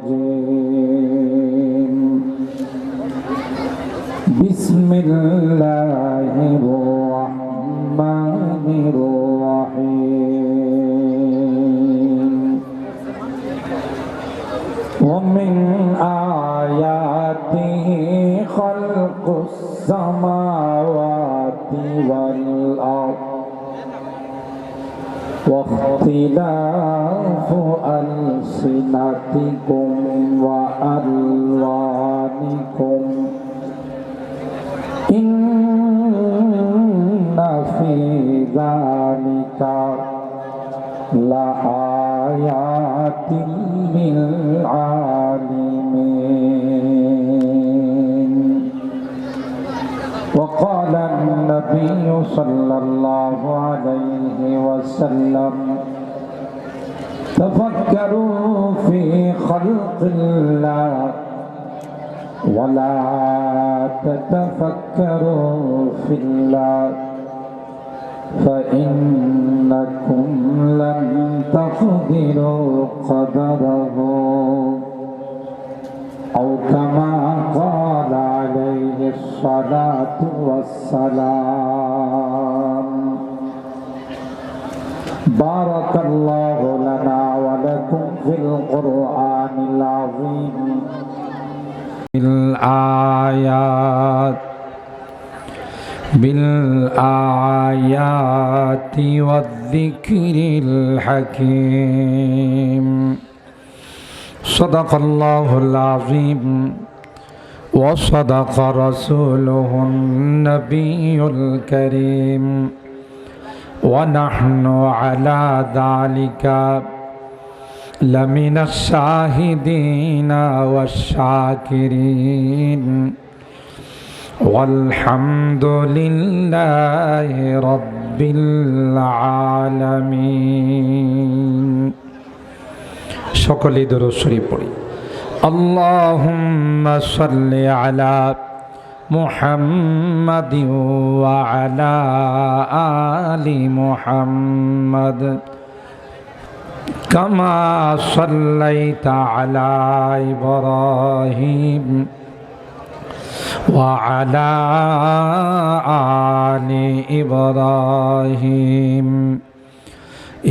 الرجيم بسم الله الرحمن الرحيم ومن آياته خلق السماوات والأرض واختلاف ألسنتكم وألوانكم إن في ذلك لآيات للعالمين. وقال النبي صلى الله عليه وسلم تفكروا في خلق الله ولا تتفكروا في الله فإنكم لن تقدروا قدره أو كما قال عليه الصلاة والسلام. بارك الله لنا ولكم في القرآن العظيم بالآيات والذكر الحكيم. صدق الله العظيم وصدق رسوله النبي الكريم ونحن على ذلك لمن الشاهدين والشاكرين والحمد لله رب العالمين. সকলে দরুদ শরীফ পড়ি। আল্লাহুম্মা সাল্লি আলা মুহাম্মাদিন ওয়া আলা আলি মুহাম্মাদ কামা সাল্লাইতা আলা ইব্রাহিম وعلى آل إبراهيم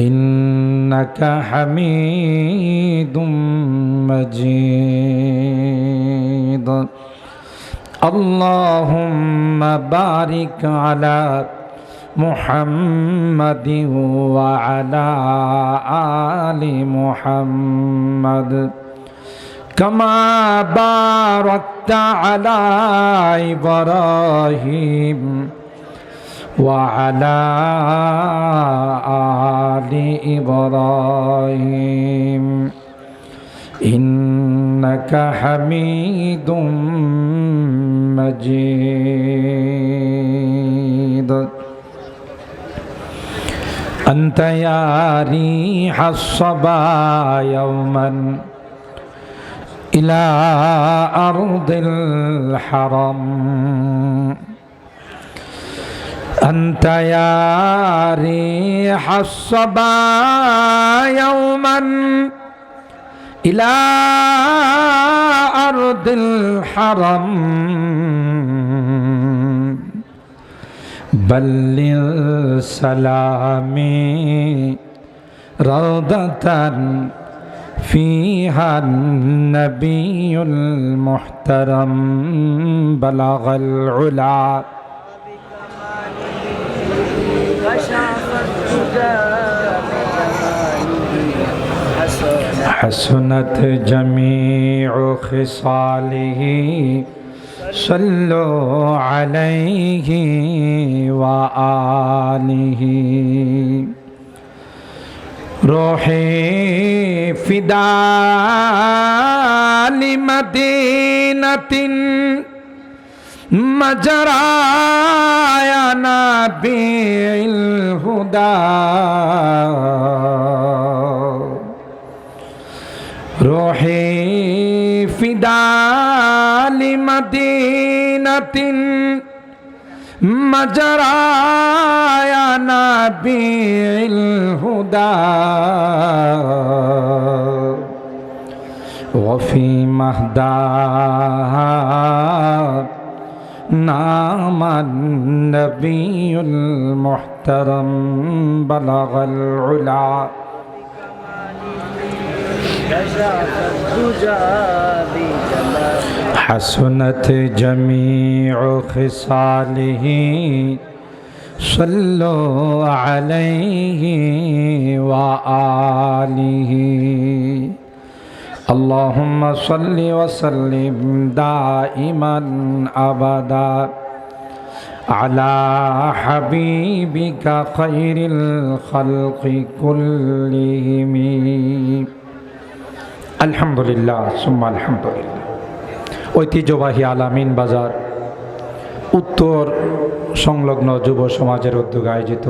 إنك حميد مجيد. اللهم بارك على محمد وعلى آل محمد كما باركت على إبراهيم وعلى آل إبراهيم إنك حميد مجيد. أنت يا ريح الصبا يوما إلى أرض الحرم. أنت يا ريح الصبا يوما إلى أرض الحرم. بلغ سلامي روضة فيها النبي المحترم بلغ العلا حسنت جميع خصاله صلوا عليه وآله. روحي فداء لمدينة مجرى يا نبي الهدى. روحي فداء لمدينة مجرى يا نبي الهدى. وفي مهداها نام النبي المحترم بلغ العلا حسنت جميع خصاله صلوا عليه وآله اللهم صل وسلم دائما أبدا على حبيبك خير الخلق كلهم আলহামদুলিল্লাহ সুম্মা আলহামদুলিল্লাহ। ঐতিহ্যবাহী আলামিন বাজার উত্তর সংলগ্ন যুব সমাজের উদ্যোগে আয়োজিত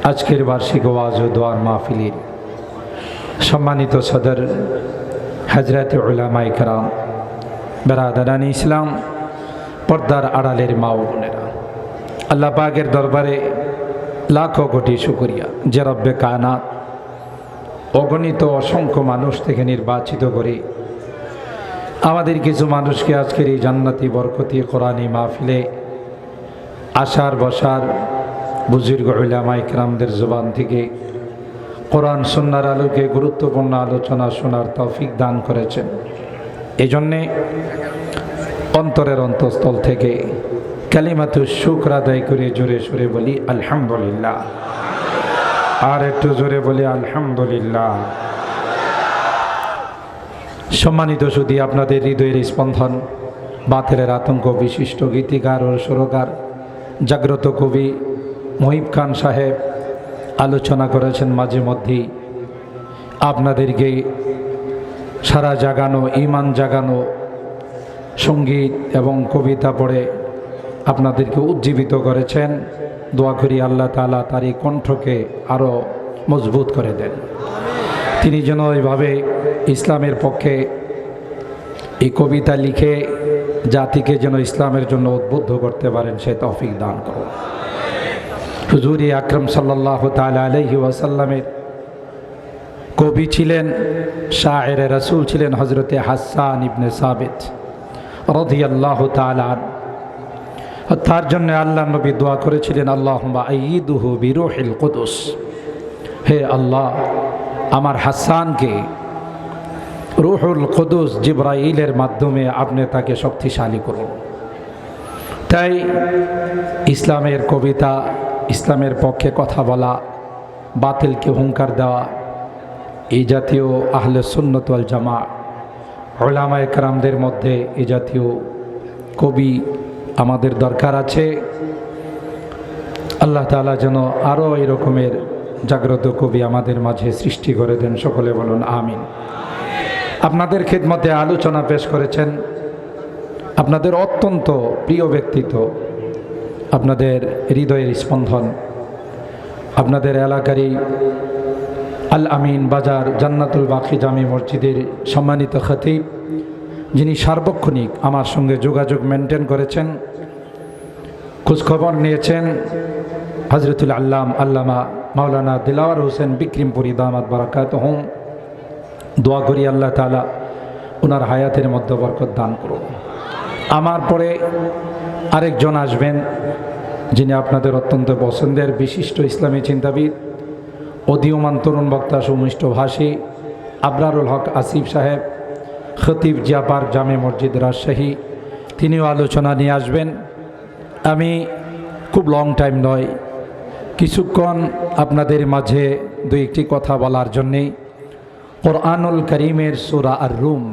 আজকের বার্ষিক ওয়াজ ও দোয়ার মাহফিলের সম্মানিত সদর হযরত উলামায়ে কেরাম, বেরাদারান ইসলাম, পর্দার আড়ালের মা ও বোনেরা, আল্লাহ পাকের দরবারে লাখো কোটি শুকরিয়া যে রব্বে কায়নাত অগণিত অসংখ্য মানুষ থেকে নির্বাচিত করে আমাদের কিছু মানুষকে আজকের এই জান্নাতি বরকতি কোরআনী মাহফিলে আসার বসার বুজুর্গ উলামায়ে কেরামদের জবান থেকে কোরআন সুন্নাহর আলোকে গুরুত্বপূর্ণ আলোচনা শোনার তৌফিক দান করেছেন। এই জন্যে অন্তরের অন্তঃস্থল থেকে কালিমাতুশ শুকর আদায় করে জোরে সোরে বলি আলহামদুলিল্লাহ। আর একটু জোরে বলি আলহামদুলিল্লাহ। সম্মানিত সুধী, আপনাদের হৃদয়ের স্পন্দন, বাতিলের আতঙ্ক বিশিষ্ট গীতিকার ও সুরকার জাগ্রত কবি মহিব খান সাহেব আলোচনা করেছেন। মাঝে মধ্যেই আপনাদেরকে সারা জাগানো, ইমান জাগানো সঙ্গীত এবং কবিতা পড়ে আপনাদেরকে উজ্জীবিত করেছেন। দোয়া করি আল্লাহ তাআলা তার এই কণ্ঠকে আরও মজবুত করে দেন। তিনি যেন এইভাবে ইসলামের পক্ষে এই কবিতা লিখে জাতিকে যেন ইসলামের জন্য উদ্বুদ্ধ করতে পারেন, সে তৌফিক দান করুন। হুজুর আকরাম সাল্লাল্লাহু তাআলা আলাইহি ওয়াসাল্লামের কবি ছিলেন, শায়ের রাসূল ছিলেন হযরতে হাসান ইবনে সাবিত রাদিয়াল্লাহু তাআলা। তার জন্য আল্লাহ নবী দোয়া করেছিলেন, আল্লাহুম্মা আইয়িদহু বিরূহিল কুদুস, হে আল্লাহ আমার হাসানকে রূহুল কুদুস জিবরাইলের মাধ্যমে আপনি তাকে শক্তিশালী করুন। তাই ইসলামের কবিতা, ইসলামের পক্ষে কথা বলা, বাতিলকে হুঙ্কার দেওয়া, এই জাতীয় আহলে সুন্নাত ওয়াল জামাত উলামায়ে কেরামদের মধ্যে এই জাতীয় কবি আমাদের দরকার আছে। আল্লাহ তাআলা যেন আরও এই রকমের জাগ্রত কবি আমাদের মাঝে সৃষ্টি করে দেন। সকলে বলুন আমিন। আপনাদের খিদমতে আলোচনা পেশ করেছেন আপনাদের অত্যন্ত প্রিয় ব্যক্তিত্ব, আপনাদের হৃদয়ের স্পন্দন, আপনাদের এলাকারই আল আমিন বাজার জান্নাতুল বাকি জামি মসজিদের সম্মানিত খতিব, যিনি সার্বক্ষণিক আমার সঙ্গে যোগাযোগ মেনটেন করেছেন, খোঁজখবর নিয়েছেন, হযরতুল আল্লামা মাওলানা দিলাওয়ার হোসেন বিক্রিমপুরী দামাত বারাকাতুহুম। দোয়া করি আল্লাহ তাআলা ওনার হায়াতের মধ্যে বরকত দান করুন। আমার পরে আরেকজন আসবেন, যিনি আপনাদের অত্যন্ত পছন্দের বিশিষ্ট ইসলামী চিন্তাবিদ, অদীয়মান তরুণ বক্তা, সুমিষ্ট ভাষী আবরারুল হক আসিফ সাহেব, খতিব জিয়াপার জামে মসজিদ রাজশাহী। তিনিও আলোচনা নিয়ে আসবেন। আমি খুব লং টাইম নয়, কিছুক্ষণ আপনাদের মাঝে দু একটি কথা বলার জন্যে কোরআনুল করিমের সূরা আর-রুম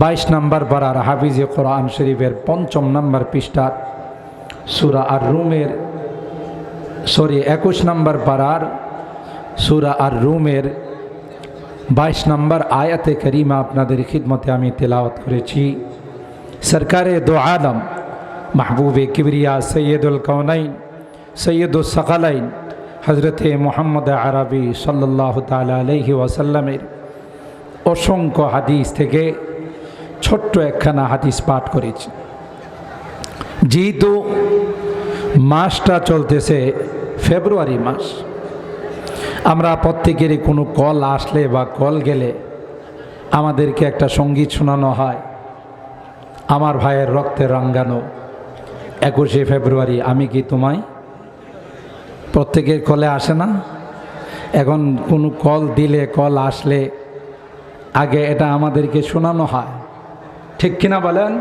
22 নম্বর পারার হাফিজে কোরআন শরীফের 5 নম্বর পৃষ্ঠার সূরা আর-রুমের 21 নম্বর পারার সূরা আর-রুমের 22 নম্বর আয়াতে করিমা আপনাদের খিদমতে আমি তেলাওয়াত করেছি। সরকারে দো আলম মাহবুবে কিবরিয়া সৈয়দুল কওনাইন সৈয়দুস সাকালাইন হজরতে মুহাম্মদ আরবি সাল্লাল্লাহু তাআলা আলাইহি ওয়াসাল্লামের অসংখ্য হাদিস থেকে ছোট্ট একখানা হাদিস পাঠ করেছি। যেহেতু মাসটা চলতেছে ফেব্রুয়ারি মাস, আমরা প্রত্যেকেরই কোনো কল আসলে বা কল গেলে আমাদেরকে একটা সঙ্গীত শোনানো হয়, আমার ভাইয়ের রক্তে রাঙ্গানো 21শে ফেব্রুয়ারি আমি কি তোমায়। প্রত্যেকের কলে আসে না? এখন কোনো কল দিলে, কল আসলে আগে এটা আমাদেরকে শোনানো হয়, ঠিক কিনা বলেন?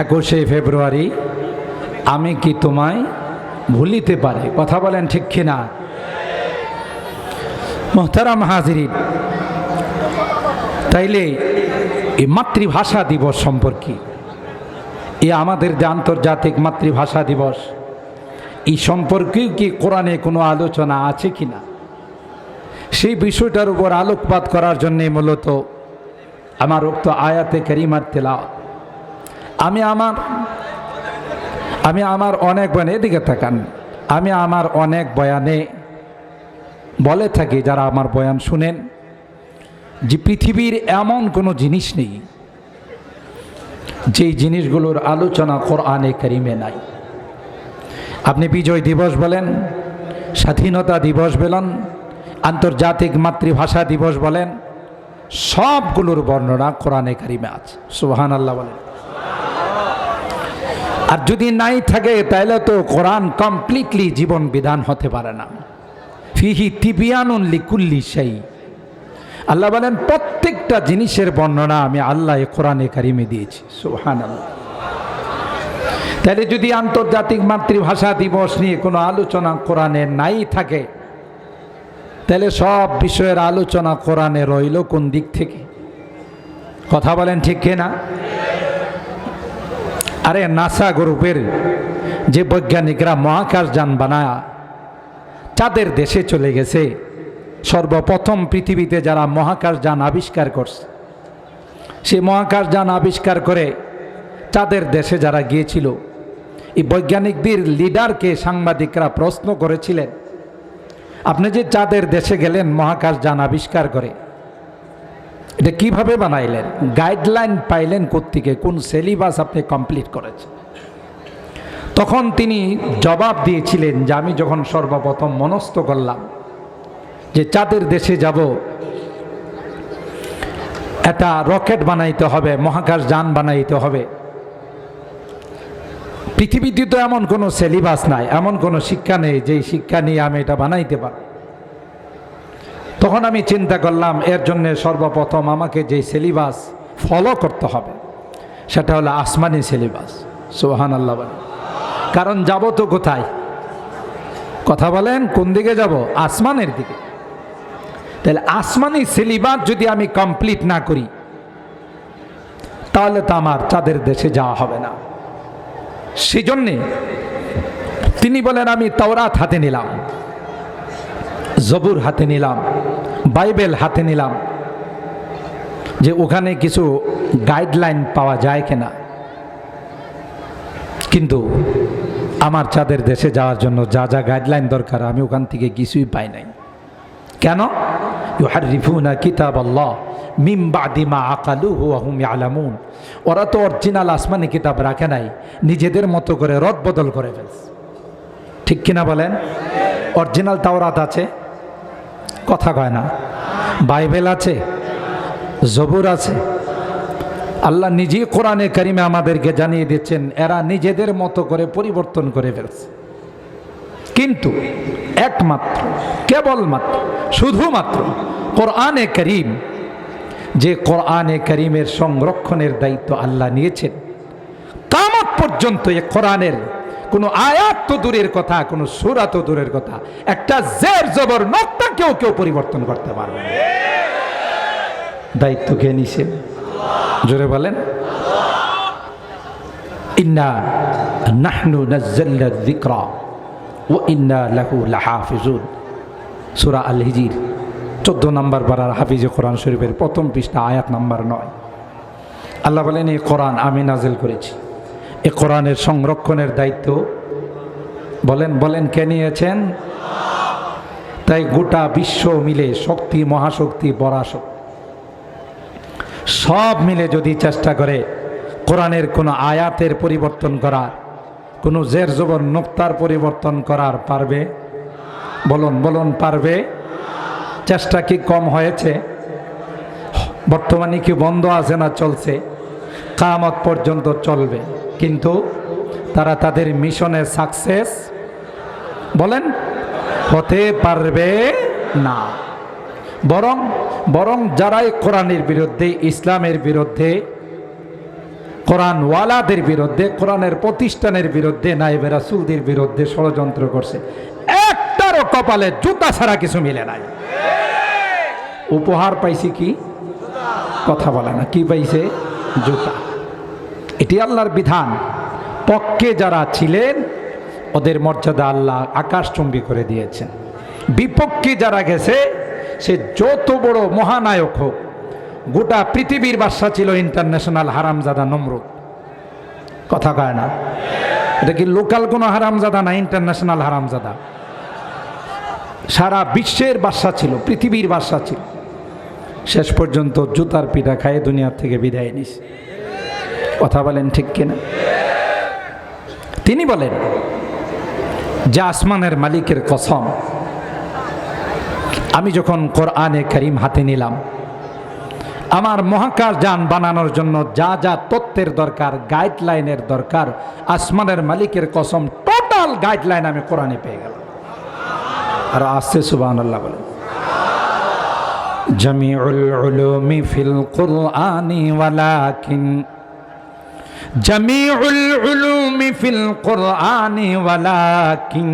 21শে ফেব্রুয়ারি আমি কি তোমায় ভুলিতে পারি, কথা বলেন ঠিক কিনা? মোহতারাম হাজিরিন, তাইলে এই মাতৃভাষা দিবস সম্পর্কে, এ আমাদের যে আন্তর্জাতিক মাতৃভাষা দিবস, এই সম্পর্কেও কি কোরআনে কোনো আলোচনা আছে কিনা, সেই বিষয়টার উপর আলোকপাত করার জন্যে মূলত আমার উক্ত আয়াতে কারিমার তেলাওয়াত। আমি আমার অনেক বয়ানে, এদিকে তাকান, আমি আমার অনেক বয়ানে বলে থাকি, যারা আমার বয়ান শুনেন, যে পৃথিবীর এমন কোনো জিনিস নেই যেই জিনিসগুলোর আলোচনা কোরআনে কারিমে নাই। আপনি বিজয় দিবস বলেন, স্বাধীনতা দিবস বলেন, আন্তর্জাতিক মাতৃভাষা দিবস বলেন, সবগুলোর বর্ণনা কোরআনে কারিমে আছে। সুবহানাল্লাহ বলেন। আর যদি নাই থাকে তাহলে তো কোরআন কমপ্লিটলি জীবন বিধান হতে পারে না। ফিহি তিবিয়ানুন লিকুল্লি শাই, আল্লাহ বলেন প্রত্যেকটা জিনিসের বর্ণনা আমি আল্লাহ কোরআনে কারিমে দিয়েছি। সুবহানাল্লাহ। তাহলে যদি আন্তর্জাতিক মাতৃভাষা দিবস নিয়ে কোনো আলোচনা কোরআনে নাই থাকে, তাহলে সব বিষয়ের আলোচনা কোরআনে রইল কোন দিক থেকে? কথা বলেন ঠিক কিনা? আরে নাসা গ্রুপের যে বৈজ্ঞানিকরা মহাকাশযান বানায় চাঁদের দেশে চলে গেছে, সর্বপ্রথম পৃথিবীতে যারা মহাকাশযান আবিষ্কার করছে, সেই মহাকাশযান আবিষ্কার করে চাঁদের দেশে যারা গিয়েছিল, এই বৈজ্ঞানিকদের লিডারকে সাংবাদিকরা প্রশ্ন করেছিলেন, আপনি যে চাঁদের দেশে গেলেন মহাকাশযান আবিষ্কার করে, এটা কিভাবে বানাইলেন? গাইডলাইন পাইলেন কোত্থেকে? কোন সিলেবাস আপনি কমপ্লিট করেছেন? তখন তিনি জবাব দিয়েছিলেন যে আমি যখন সর্বপ্রথম মনস্থ করলাম যে চাঁদের দেশে যাব, একটা রকেট বানাইতে হবে, মহাকাশযান বানাইতে হবে, পৃথিবীতে তো এমন কোনো সিলেবাস নাই, এমন কোনো শিক্ষা নেই যেই শিক্ষা নিয়ে আমি এটা বানাইতে পারি। তখন আমি চিন্তা করলাম এর জন্য সর্বপ্রথম আমাকে যে সিলেবাস ফলো করতে হবে সেটা হলো আসমানি সিলেবাস। সুবহানাল্লাহ বলেন। কারণ যাব তো কোথায়? কথা বলেন, কোন দিকে যাব? আসমানের দিকে। তাহলে আসমানি সিলেবাস যদি আমি কমপ্লিট না করি তাহলে তো আমার চাঁদের দেশে যাওয়া হবে না। সেজন্যে তিনি বলেন আমি তাওরাত হাতে নিলাম, জবুর হাতে নিলাম, বাইবেল হাতে নিলাম, যে ওখানে কিছু গাইডলাইন পাওয়া যায় কিনা। কিন্তু আমার চাঁদের দেশে যাওয়ার জন্য যা যা গাইডলাইন দরকার আমি ওখান থেকে কিছুই পাই নাই। কেন? ইউহাররিফুনা কিতাবাল্লাহ মিন বাদি মা আকালুহু ওয়া হুম ইয়ালামুন। ওরা তো অরিজিনাল আসমানি কিতাব রাখে নাই, নিজেদের মতো করে রদ বদল করে ফেলছে। ঠিক কিনা বলেন? অরিজিনাল তাওরাত আছে, কথা কয় না। বাইবেল আছে, জবুর আছে। আল্লাহ নিজেই কোরআনে কারিমে আমাদেরকে জানিয়ে দিচ্ছেন এরা নিজেদের মতো করে পরিবর্তন করে ফেলছে। কিন্তু একমাত্র, কেবলমাত্র, শুধুমাত্র কোরআনে কারিম, যে কোরআনে কারিমের সংরক্ষণের দায়িত্ব আল্লাহ নিয়েছেন, কিয়ামত পর্যন্ত এই কোরআনের কোনো আয়াত তো দূরের কথা, কোনো সূরা তো দূরের কথা, একটা জের জবর নক্তা কেউ পরিবর্তন করতে পারবে না। দায়িত্ব কে নিছেন? জোরে বলেন। ইন্না নাহনু নাযালনা যিকরা ওয়া ইন্না লাহু লাহাফিজুন। সূরা আল হিজর 14 নম্বর পারার হাফিজে কোরআন শরীফের প্রথম পৃষ্ঠা আয়াত নাম্বার 9। আল্লাহ বলেন এই কোরআন আমি নাজিল করেছি। এই কোরআনের সংরক্ষণের দায়িত্ব বলেন কে নিয়েছেন? তাই গোটা বিশ্ব মিলে, শক্তি, মহাশক্তি, পরাশক্তি সব মিলে যদি চেষ্টা করে কোরআনের কোনো আয়াতের পরিবর্তন করার, কোনো জের জবর নোক্তার পরিবর্তন করার পারবে? বলুন পারবে? চেষ্টা কি কম হয়েছে? বর্তমানে কি বন্ধ আছে না চলছে? কিয়ামত পর্যন্ত চলবে, কিন্তু তারা তাদের মিশনে সাকসেস বলেন হতে পারবে না। বরং যারাই কোরআনের বিরুদ্ধে, ইসলামের বিরুদ্ধে, কোরআনওয়ালাদের বিরুদ্ধে, কোরআনের প্রতিষ্ঠানের বিরুদ্ধে, নায়েবে রাসূলদের বিরুদ্ধে ষড়যন্ত্র করছে, একটারও কপালে জুতা ছাড়া কিছু মিলে নাই। উপহার পাইছে কি? কথা বলে না, কি পাইছে? জুতা। এটি আল্লাহর বিধান। পক্ষে যারা ছিলেন ওদের মর্যাদা আল্লাহ আকাশচুম্বী করে দিয়েছেন। বিপক্ষে যারা গেছে, সে যত বড় মহানায়ক হোক, গোটা পৃথিবীর বাদশা ছিল ইন্টারন্যাশনাল হারামজাদা নমরুদ। কথা কয় না? এটা কি লোকাল কোনো হারামজাদা না, ইন্টারন্যাশনাল হারামজাদা। সারা বিশ্বের বাদশা ছিল, পৃথিবীর বাদশা ছিল। শেষ পর্যন্ত জুতার পিঠা খায় দুনিয়ার থেকে বিদায় নিছে। কথা বলেন ঠিক কিনা? তিনি বলেন যে আসমানের মালিকের কসম, আমি যখন কোরআনে কারীম হাতে নিলাম, আমার মহাকাশ যান বানানোর জন্য যা যা তত্ত্বের দরকার, গাইডলাইনের দরকার, আসমানের মালিকের কসম টোটাল গাইডলাইন আমি কোরআনে পেয়ে গেলাম। আর আসছে সুবহানাল্লাহ বলে, জামিউল উলুমি ফিল কুরআনি ওয়ালাকিন, জামিউল উলুমি ফিল কুরআনি ওয়ালাকিন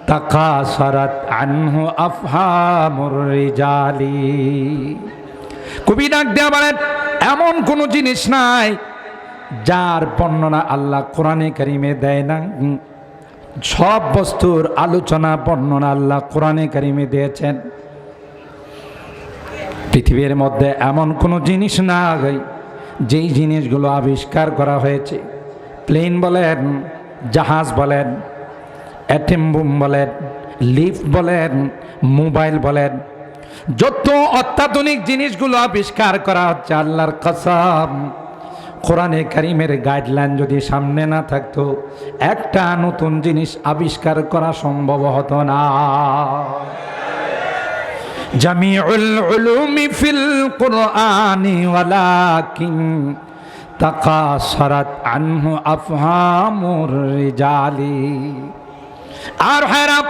তাকাসারাত আনহু আফহামুর রিজালি। কবি ডাক দেয়া বলেন, এমন কোন জিনিস নাই যার বর্ণনা আল্লাহ কোরআনে কারিমে দেয় না। সব বস্তুর আলোচনা বর্ণনা আল্লাহ কোরআনে কারিমে দিয়েছেন। পৃথিবীর মধ্যে এমন কোন জিনিস নাই যেই জিনিসগুলো আবিষ্কার করা হয়েছে, প্লেন বলেন, জাহাজ বলেন, অ্যাটম বোম বলেন, লিফট বলেন, মোবাইল বলেন, যত অত্যাধুনিক জিনিসগুলো আবিষ্কার করা হচ্ছে, আল্লাহর কসম, কোরআনে কারীমের গাইডলাইন যদি সামনে না থাকতো, একটা নতুন জিনিস আবিষ্কার করা সম্ভব হতো না। জামিউল উলুমি ফিল কুরআনি ওয়ালাকিন তাকাসারাত আনহু আফহামুর রিজালি। আর হারাপ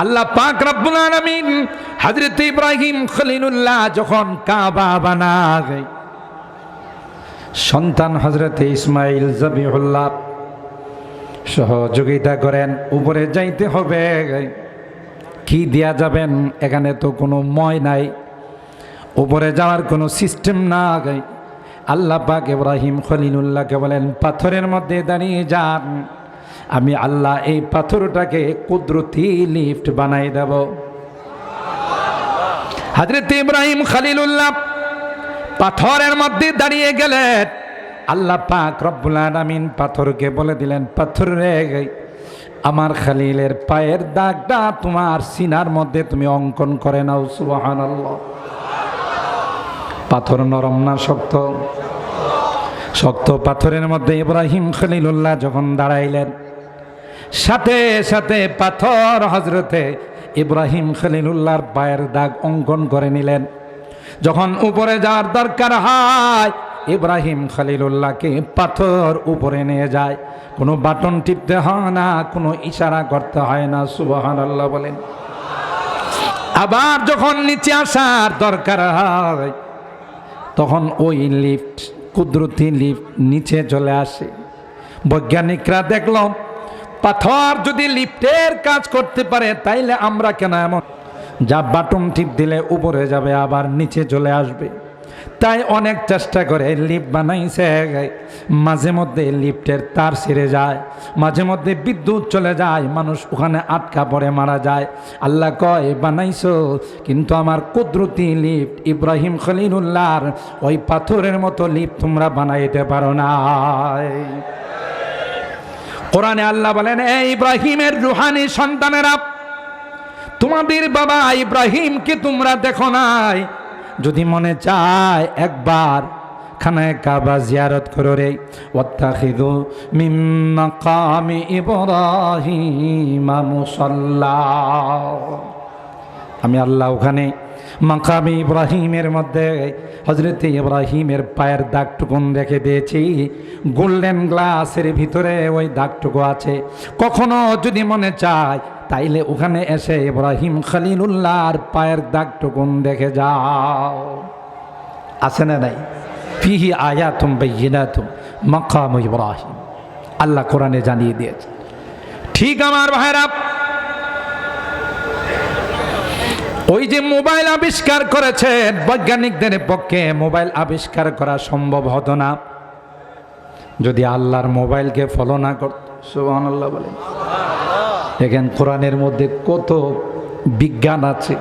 আল্লাহ পাক রব্বুল আলামিন হযরত ইব্রাহিম খলিলুল্লাহ যখন কাবা বানায়, সন্তান হযরত ইসমাইল জবিহুল্লাহ সহযোগিতা করেন, উপরে যাইতে হবে, কি দিয়া যাবেন? এখানে তো কোনো মই নাই, উপরে যাওয়ার কোনো সিস্টেম নাই। আল্লাহ পাক ইব্রাহিম খলিলুল্লাহকে বলেন, পাথরের মধ্যে দাঁড়িয়ে যান, আমি আল্লাহ এই পাথরটাকে কুদরতি লিফট বানাই দেব। হযরত ইব্রাহিম খলিলুল্লাহ পাথরের মধ্যে দাঁড়িয়ে গেলেন। আল্লাহ পাক রব্বুল আলামিন পাথরকে বলে দিলেন, পাথর রে, আমার খলিলের পায়ের দাগটা তোমার সিনার মধ্যে তুমি অঙ্কন করে নাও। সুবহানাল্লাহ। পাথর নরম না শক্ত? শক্ত পাথরের মধ্যে ইব্রাহিম খলিলুল্লাহ যখন দাঁড়াইলেন, সাথে সাথে পাথর হযরতে ইব্রাহিম খলিলুল্লাহর পায়ের দাগ অঙ্কন করে নিলেন। যখন উপরে যাওয়ার দরকার হয়, ইব্রাহিম খলিলুল্লাহকে পাথর উপরে নিয়ে যায়। কোনো বাটন টিপতে হয় না, কোনো ইশারা করতে হয় না। সুবহানাল্লাহ বলেন। আবার যখন নিচে আসার দরকার হয়, তখন ওই লিফট, কুদরতি লিফট নিচে চলে আসে। বৈজ্ঞানিকরা দেখল, পাথর যদি লিফটের কাজ করতে পারে, তাইলে আমরা কেন এমন, যা বাটন টিপ দিলে উপরে যাবে আবার নিচে চলে আসবে। তাই অনেক চেষ্টা করে লিফট বানাইছে। মাঝে মধ্যে লিফটের তার ছিঁড়ে যায়, মাঝে মধ্যে বিদ্যুৎ চলে যায়, মানুষ ওখানে আটকা পড়ে মারা যায়। আল্লাহ কয়, বানাইছো, কিন্তু আমার কুদরতি লিফট ইব্রাহিম খলিলুল্লাহর ওই পাথরের মতো লিফট তোমরা বানাইতে পারো না। কোরআনে আল্লাহ বলেন, এই ইব্রাহিমের রুহানি সন্তানেরা, তোমাদের বাবা ইব্রাহিমকে তোমরা দেখো নাই? যদি মনে চায় একবার খানায়ে কাবা জিয়ারত করো রে। ওয়াত্তাখিযু মিন মাকামি ইব্রাহিম মুসাল্লা। আমি আল্লাহ ওখানে মাকামে ইব্রাহিমের মধ্যে হযরত ইব্রাহিমের পায়ের দাগটুকুন রেখে দিয়েছি। গোল্ডেন গ্লাসের ভিতরে ওই দাগটুকু আছে। কখনো যদি মনে চায় তাইলে ওখানে এসে ইব্রাহিম খলিলুল্লাহর পায়ের দাগটুকুন দেখে যাও। আছে না নাই? ফিহি আয়াতুম বাইয়িনাতুম মাকাম ইব্রাহিম, আল্লাহ কোরআনে জানিয়ে দিয়েছে। ঠিক আমার ভাইরা, ওই যে মোবাইল আবিষ্কার করেছেন, বৈজ্ঞানিকদের পক্ষে মোবাইল আবিষ্কার করা সম্ভব হতো না যদি আল্লাহর মোবাইলকে ফলো না করত। সুবহানাল্লাহ বলেন। দেখেন কোরআনের মধ্যে কত বিজ্ঞান আছে,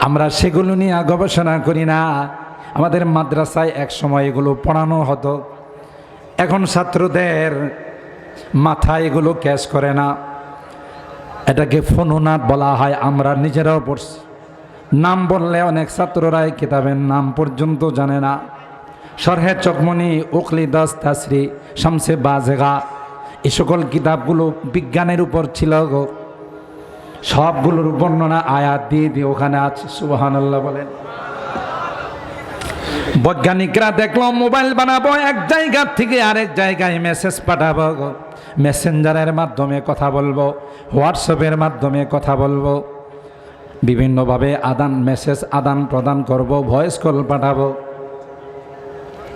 আমরা সেগুলো নিয়ে গবেষণা করি না। আমাদের মাদ্রাসায় এক সময় এগুলো পড়ানো হতো, এখন ছাত্রদের মাথায় এগুলো ক্যাচ করে না। এটাকে ফোনোনাথ বলা হয়, আমরা নিজেরাও পড়ছি। নাম বললে অনেক ছাত্ররাই কিতাবের নাম পর্যন্ত জানে না। শরহে চকমনি, উকলিদাস তাসরি, শামসে বাজেগা, এই সকল কিতাবগুলো বিজ্ঞানের উপর ছিল গো। সবগুলোর বর্ণনা আয়াত দিয়ে দিয়ে ওখানে আছে। সুবহানাল্লাহ বলেন। বৈজ্ঞানিকরা দেখলো মোবাইল বানাবো, এক জায়গা থেকে আরেক জায়গায় মেসেজ পাঠাবো, মেসেঞ্জারের মাধ্যমে কথা বলবো, হোয়াটসঅ্যাপের মাধ্যমে কথা বলবো, বিভিন্নভাবে মেসেজ আদান প্রদান করব, ভয়েস কল পাঠাবো।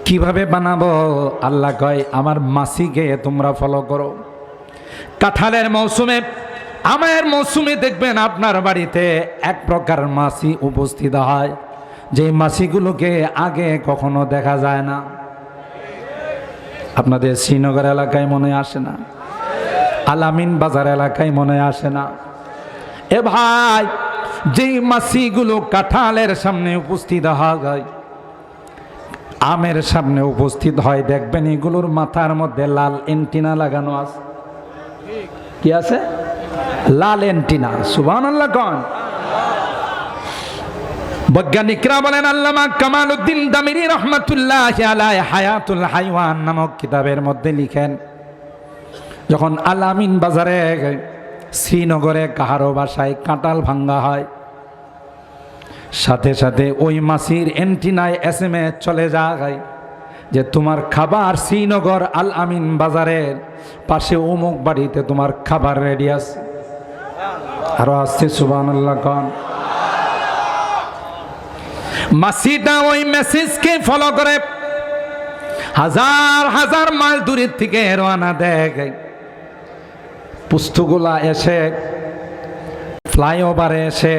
কিভাবে বানাবো? আল্লাহ কয় আমার মাসিকে তোমরা ফলো করো। কাঁঠালের মৌসুমে, আমের মৌসুমে দেখবেন আপনার বাড়িতে এক প্রকার মাছি উপস্থিত হয়, যে মাছিগুলোকে আগে কখনো দেখা যায় না। আপনাদের শ্রীনগর এলাকায় মনে আসে না? আলামিন বাজার এলাকায় মনে আসে না? এ ভাই, যেই মাছিগুলো কাঁঠালের সামনে উপস্থিত হয়, আমের সামনে উপস্থিত হয়, দেখবেন এগুলোর মাথার মধ্যে লাল এন্টিনা লাগানো আছে। কি আছে? লাল এন্টিনা। সুবহানাল্লাহ কোন? বৈজ্ঞানিকরা বলেন, আল্লামা কামালউদ্দিন দামিরি রহমাতুল্লাহি আলাইহি হায়াতুল হাইওয়ান নামক কিতাবের মধ্যে লিখেন, যখন আলামিন বাজারে শ্রীনগরে কাহারো বাসায় কাঁঠাল ভাঙ্গা হয়, সাথে সাথে ওই মাছির এন্টিনায় SMS চলে যায় যে তোমার খাবার শ্রীনগর আল আমিন বাজারের পাশে অমুক বাড়িতে তোমার খাবার রেডি আছে। আরো আসছে সুবহানাল্লাহ কোন? মাছিটা ওই মেসেজকে ফলো করে হাজার হাজার মাইল দূরের থেকে রওনা দেয়। পুস্তগুলা এসে ফ্লাইওভারে এসে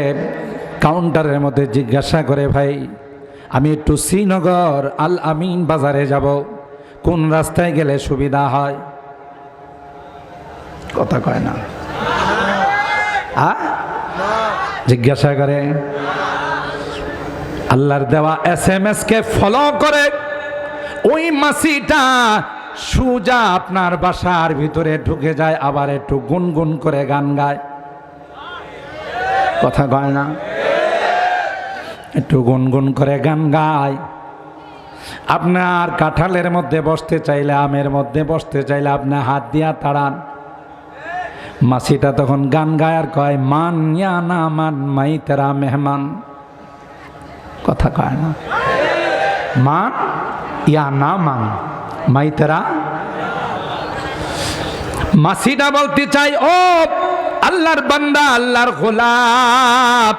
কাউন্টারের মধ্যে জিজ্ঞাসা করে, ভাই আমি একটু শ্রীনগর আল আমিন বাজারে যাব, কোন রাস্তায় গেলে সুবিধা হয়? কথা কয় না? জিজ্ঞাসা করে। আল্লাহর দেওয়া SMS কে ফলো করে ওই মাছিটা সুজা আপনার বাসার ভিতরে ঢুকে যায়, আবার একটু গুনগুন করে গান গায়। কথা কয় না? একটু গুনগুন করে গান গায়। আপনার কাঁঠালের মধ্যে বসতে চাইলে, আমের মধ্যে বসতে চাইলে আপনি হাত দিয়া তাড়ান। মাছিটা তখন গান গায় আর কয়, মান ইয়া না মান মাই তেরা মেহমান। কথা কয় না? মান ইয়া না মান মাই তেরা। মাছিটা বলতে চাই, ও আল্লাহর বান্দা, আল্লাহর গোলাপ,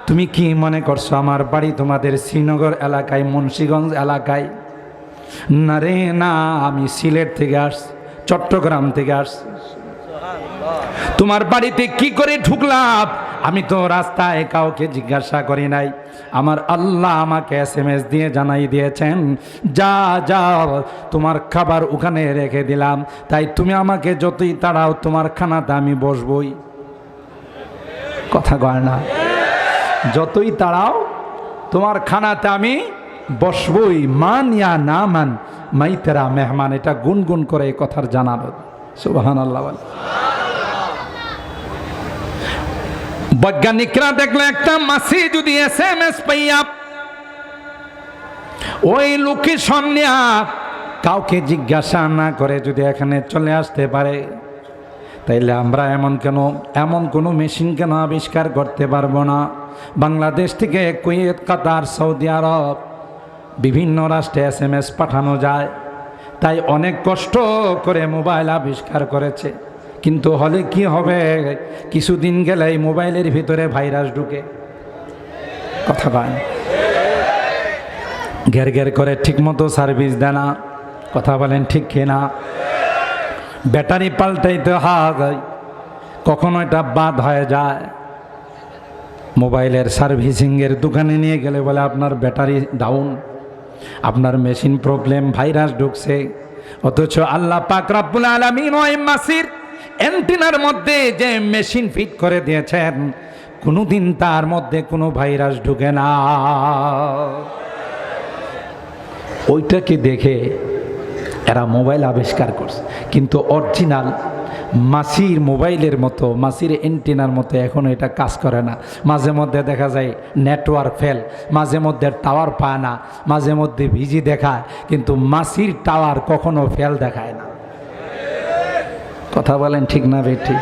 তুমি কি মনে করছো আমার বাড়ি তোমাদের শ্রীনগর এলাকায়, মুন্সিগঞ্জ এলাকায়? না রে না, আমি সিলেট থেকে আসছি, চট্টগ্রাম থেকে আসছি। তোমার বাড়িতে কি করে ঢুকলাম? আমি তো রাস্তায় কাউকে জিজ্ঞাসা করি নাই, আমার আল্লাহ আমাকে SMS দিয়ে জানাই দিয়েছেন, যা যাও তোমার খাবার ওখানে রেখে দিলাম, তাই তুমি আমাকে যতই তাড়াও তোমার খানাতে আমি বসবই। কথা কয় না? যতই তাড়াও তোমার খানাতে আমি বসবই। মান ইয়া না মান মাই তেরা মেহমান। এটা গুনগুন করে এই কথার জানালো। সুবহানাল্লাহ। বৈজ্ঞানিকরা দেখলো একটা মাছি যদি SMS পাইয়া ওই লোকেশন নিয়া কাউকে জিজ্ঞাসা না করে যদি এখানে চলে আসতে পারে, তাইলে আমরা এমন কোনো মেশিন কেন আবিষ্কার করতে পারবো না বাংলাদেশ থেকে কুয়েত, কাতার, সৌদি আরব বিভিন্ন রাষ্ট্রে SMS পাঠানো যায়। তাই অনেক কষ্ট করে মোবাইল আবিষ্কার করেছে। কিন্তু হলে কি হবে, কিছুদিন গেলেই মোবাইলের ভিতরে ভাইরাস ঢুকে, কথা কয়, ঘের ঘের করে ঠিকমতো সার্ভিস দেয় না, কথা বলেন ঠিক কিনা? ব্যাটারি পাল্টাইতে হয়, কখনো এটা বাদ হয়ে যায়। মোবাইলের সার্ভিসিংয়ের দোকানে নিয়ে গেলে বলে আপনার ব্যাটারি ডাউন, আপনার মেশিন প্রবলেম, ভাইরাস ঢুকছে। অথচ আল্লাহ পাক রব্বুল আলামিন ওই মাসির অ্যান্টেনার মধ্যে যে মেশিন ফিট করে দিয়েছেন, কোনোদিন তার মধ্যে কোনো ভাইরাস ঢুকে না। ওইটাকে দেখে এরা মোবাইল আবিষ্কার করছে, কিন্তু অরিজিনাল মাসির মোবাইলের মতো, মাসির অ্যান্টেনার মতো এখন এটা কাজ করে না। মাঝে মধ্যে দেখা যায় নেটওয়ার্ক ফেল, মাঝে মধ্যে টাওয়ার পায় না, মাঝে মধ্যে বিজি দেখায়, কিন্তু মাসির টাওয়ার কখনো ফেল দেখায় না। কথা বলেন ঠিক না বেঠি?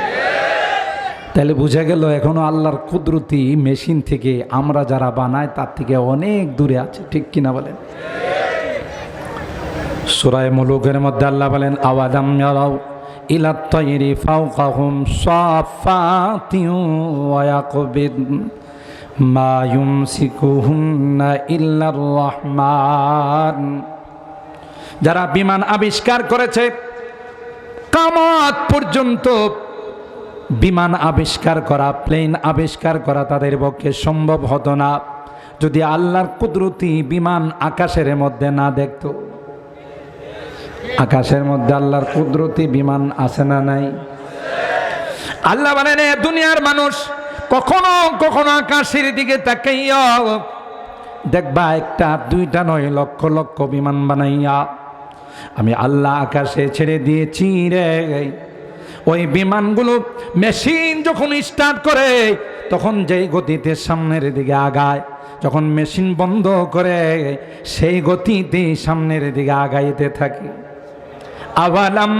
তাহলে বুঝা গেল এখনো আল্লাহর কুদরতি মেশিন থেকে আমরা যারা বানাই তার থেকে অনেক দূরে আছে, ঠিক কিনা বলেন? সূরা মুলুকের মধ্যে আল্লাহ বলেন, আওয়ালাম ইয়ারাউ ইলাত তায়রি ফাওকাহুম সাফাতিন ওয়া ইয়াকবিদ মা ইউমসিকুহুন্না ইল্লার রহমান। যারা বিমান আবিষ্কার করেছে, কিয়ামত পর্যন্ত বিমান আবিষ্কার করা, প্লেন আবিষ্কার করা তাদের পক্ষে সম্ভব হতো না যদি আল্লাহর কুদরতি বিমান আকাশের মধ্যে না দেখতো। আকাশের মধ্যে আল্লাহর কুদরতি বিমান আছে না নাই? আল্লাহ বলেন, দুনিয়ার মানুষ কখনো কখনো আকাশের দিকে তাকাইয়া দেখবা একটা দুইটা নয়, লক্ষ লক্ষ বিমান বানাইয়া আমি আল্লাহ আকাশে ছেড়ে দিয়েছি রে। ওই বিমানগুলো মেশিন যখন স্টার্ট করে তখন যেই গতিতে সামনের দিকে আগায়, যখন মেশিন বন্ধ করে সেই গতিতে সামনের দিকে আগাইতে থাকে। আওয়ালাম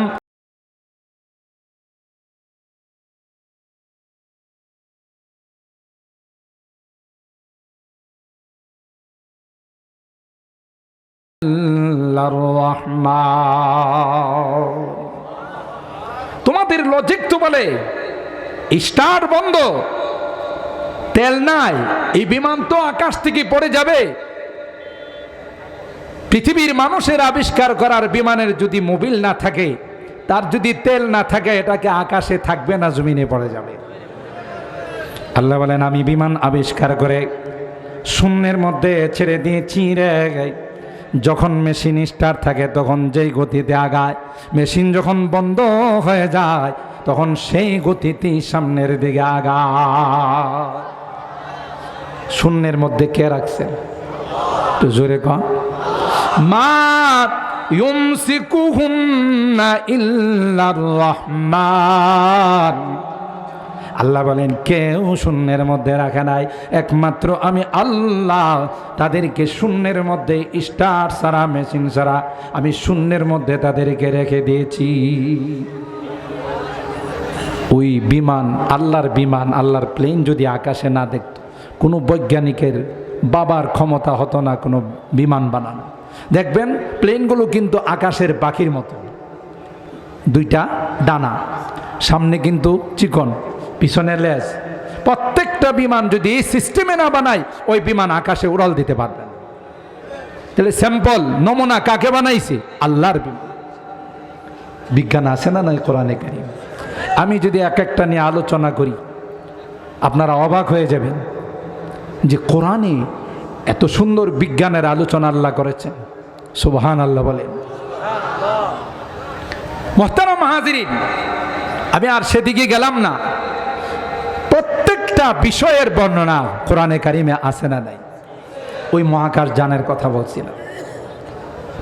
তোমাদের লজিক তো বলে স্টার্ট বন্ধ, তেল নাই, এই বিমান তো আকাশ থেকে পড়ে যাবে। পৃথিবীর মানুষের আবিষ্কার করার বিমানের যদি মোবিল না থাকে, তার যদি তেল না থাকে, এটাকে আকাশে থাকবে না, জমিনে পড়ে যাবে। আল্লাহ বলেন, আমি বিমান আবিষ্কার করে শূন্যের মধ্যে ছেড়ে দিয়েছি রে। যখন মেশিন স্টার্ট থাকে তখন যেই গতিতে আগায়, মেশিন যখন বন্ধ হয়ে যায় তখন সেই গতিতে সামনের দিকে আগায়। শূন্যের মধ্যে কে রাখছেন? তো জোরে কন। মা ইউমসিকুহুন্না ইল্লার রহমান। আল্লাহ বলেন, কেউ শূন্যের মধ্যে রাখে নাই, একমাত্র আমি আল্লাহ তাদেরকে শূন্যের মধ্যে স্টার ছাড়া, মেশিন ছাড়া আমি শূন্যের মধ্যে তাদেরকে রেখে দিয়েছি। ওই বিমান, আল্লাহর বিমান, আল্লাহর প্লেন যদি আকাশে না দেখত, কোনো বৈজ্ঞানিকের বাবার ক্ষমতা হতো না কোনো বিমান বানানো। দেখবেন প্লেনগুলো কিন্তু আকাশের পাখির মতো, দুইটা ডানা, সামনে কিন্তু চিকন, পিছনে লেজ। প্রত্যেকটা বিমান যদি এই সিস্টেমে না বানায়, ওই বিমান আকাশে উড়াল দিতে পারবে না। তাহলে স্যাম্পল, নমুনা কাকে বানাইছে? আল্লাহর বিমান। বিজ্ঞান আছে না নাই কোরআনে কারীম? আমি যদি এক একটা নিয়ে আলোচনা করি আপনারা অবাক হয়ে যাবেন যে কোরআনে এত সুন্দর বিজ্ঞানের আলোচনা আল্লাহ করেছেন। সুবহানাল্লাহ বলেন। মুহতারাম হাজিরিন, আমি আর সেদিকে গেলাম না। প্রত্যেকটা বিষয়ের বর্ণনা কোরআনে কারিমে আছে না নাই? ওই মহাকাশ যানের কথা বলছিলাম,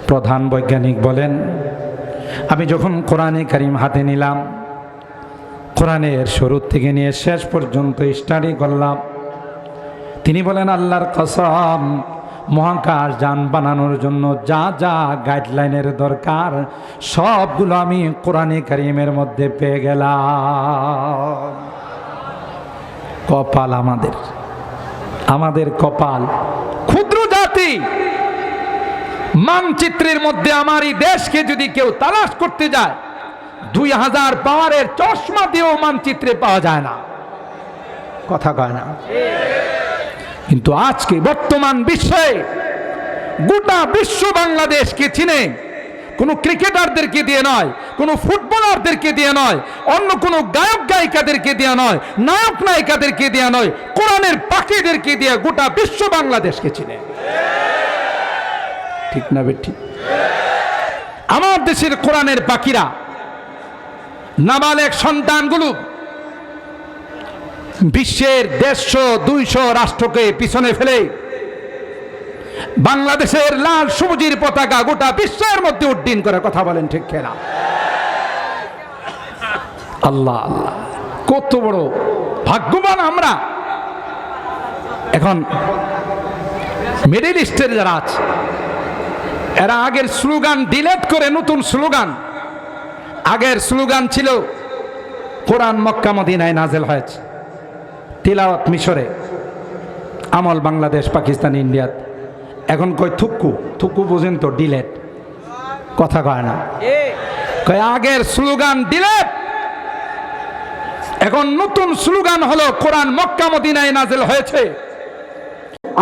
প্রধান বৈজ্ঞানিক বলেন, আমি যখন কোরআনে কারিম হাতে নিলাম, কোরআনের শুরু থেকে নিয়ে শেষ পর্যন্ত স্টাডি করলাম, তিনি বলেন, আল্লাহর কসম, মহাকাশ যান বানানোর জন্য যা যা গাইডলাইনের দরকার সবগুলো আমি কোরআনে কারিমের মধ্যে পেয়ে গেলাম। কপাল আমাদের, আমাদের কপাল। ক্ষুদ্র জাতি, মানচিত্রের মধ্যে আমার এই দেশকে যদি কেউ তালাশ করতে যায় 2000 পাওয়ারের চশমা দিয়েও মানচিত্রে পাওয়া যায় না, কথা কয় না। কিন্তু আজকে বর্তমান বিশ্বে গোটা বিশ্ব বাংলাদেশকে চিনে, কোনো ক্রিকেটারদেরকে দিয়ে নয়, কোনো ফুটবলারদেরকে দিয়ে নয়, অন্য কোনো গায়ক গায়িকাদেরকে দিয়ে নয়, নায়ক নায়িকাদেরকে দিয়ে নয়, কোরআনের পাখিদেরকে দিয়ে গোটা বিশ্ব বাংলাদেশকে চিনে। ঠিক না বেঠিক? আমার দেশের কোরআনের পাখিরা, নাবালেগ সন্তানগুলো বিশ্বের 150-200 রাষ্ট্রকে পিছনে ফেলে বাংলাদেশের লাল সবুজের পতাকা গোটা বিশ্বের মধ্যে উড্ডীন করে। কথা বলেন ঠিক কিনা? আল্লাহ আল্লাহ, কত বড় ভাগ্যবান আমরা। এখন মিডল ইস্টের যারা আছে, এরা আগের স্লোগান ডিলেট করে নতুন স্লোগান, আগের স্লোগান ছিল কোরআন মক্কা মদিনায় নাজেল হয়েছে, তিলাওয়াত মিশরে, আমল বাংলাদেশ, পাকিস্তান, ইন্ডিয়াত। এখন কয় থুক্কু, থুক্কু বোঝেন তো, ডিলেট, কথা কয় না। কয় আগের স্লোগান ডিলেট, এখন নতুন স্লোগান হলো কোরআন মক্কা মদিনায় নাজেল হয়েছে।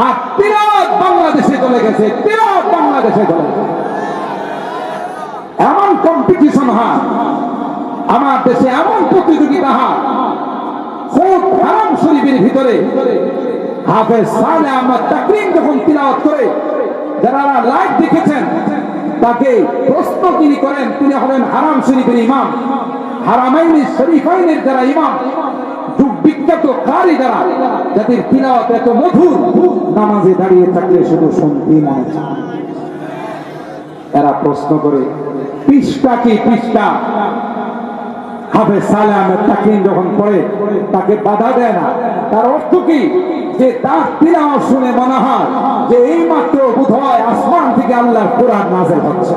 আর তিলাওয়াত বাংলাদেশে চলে গেছে, তিলাওয়াত বাংলাদেশে চলে গেছে। এমন কম্পিটিশন হয় আমার দেশে, এমন প্রতিযোগিতা হয়, খুব হারাম শরীফের ভিতরে হাফেজ সালেহ আহমদ তাকরিম যখন তিলাওয়াত করে, যারা লাইভ দেখেছেন তাকে প্রশ্ন তিনি করেন, তিনি হলেন হারাম শরীফের ইমাম, হারামাইনি শরীফাইনের যারা ইমাম, যুগ বিখ্যাত কারি যারা, যাদের তিলাওয়াত এত মধুর, নামাজে দাঁড়িয়ে থাকলে শুধু শুনতে মনে চায়। এরা প্রশ্ন করে পৃষ্ঠা কি পৃষ্ঠা, হাফেজ সালেহ আহমদ তাকরিম যখন পড়ে তাকে বাধা দেয় না। তার অর্থ কি? যে তার তিলাওয়াত শুনে মনে হয় যে এই মাত্র বোধহয় আসমান থেকে আল্লাহর কোরআন নাযিল হচ্ছে।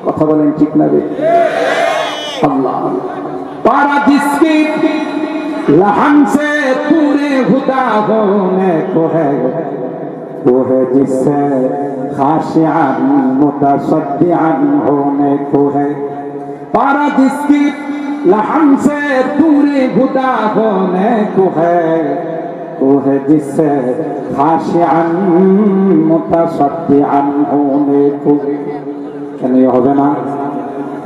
কথা বলেন ঠিক না রে? আল্লাহ পারা জিসকি লহন সে তুরে হুদা হোনে কো হ্যায়, वो है जिससे खाशियान मुतसद्दिआन होने को है। पारा जिसकी लहन से दूरे हुदा होने को है, वो है जिससे खाशियान मुतसद्दिआन होने को। কেন হবে না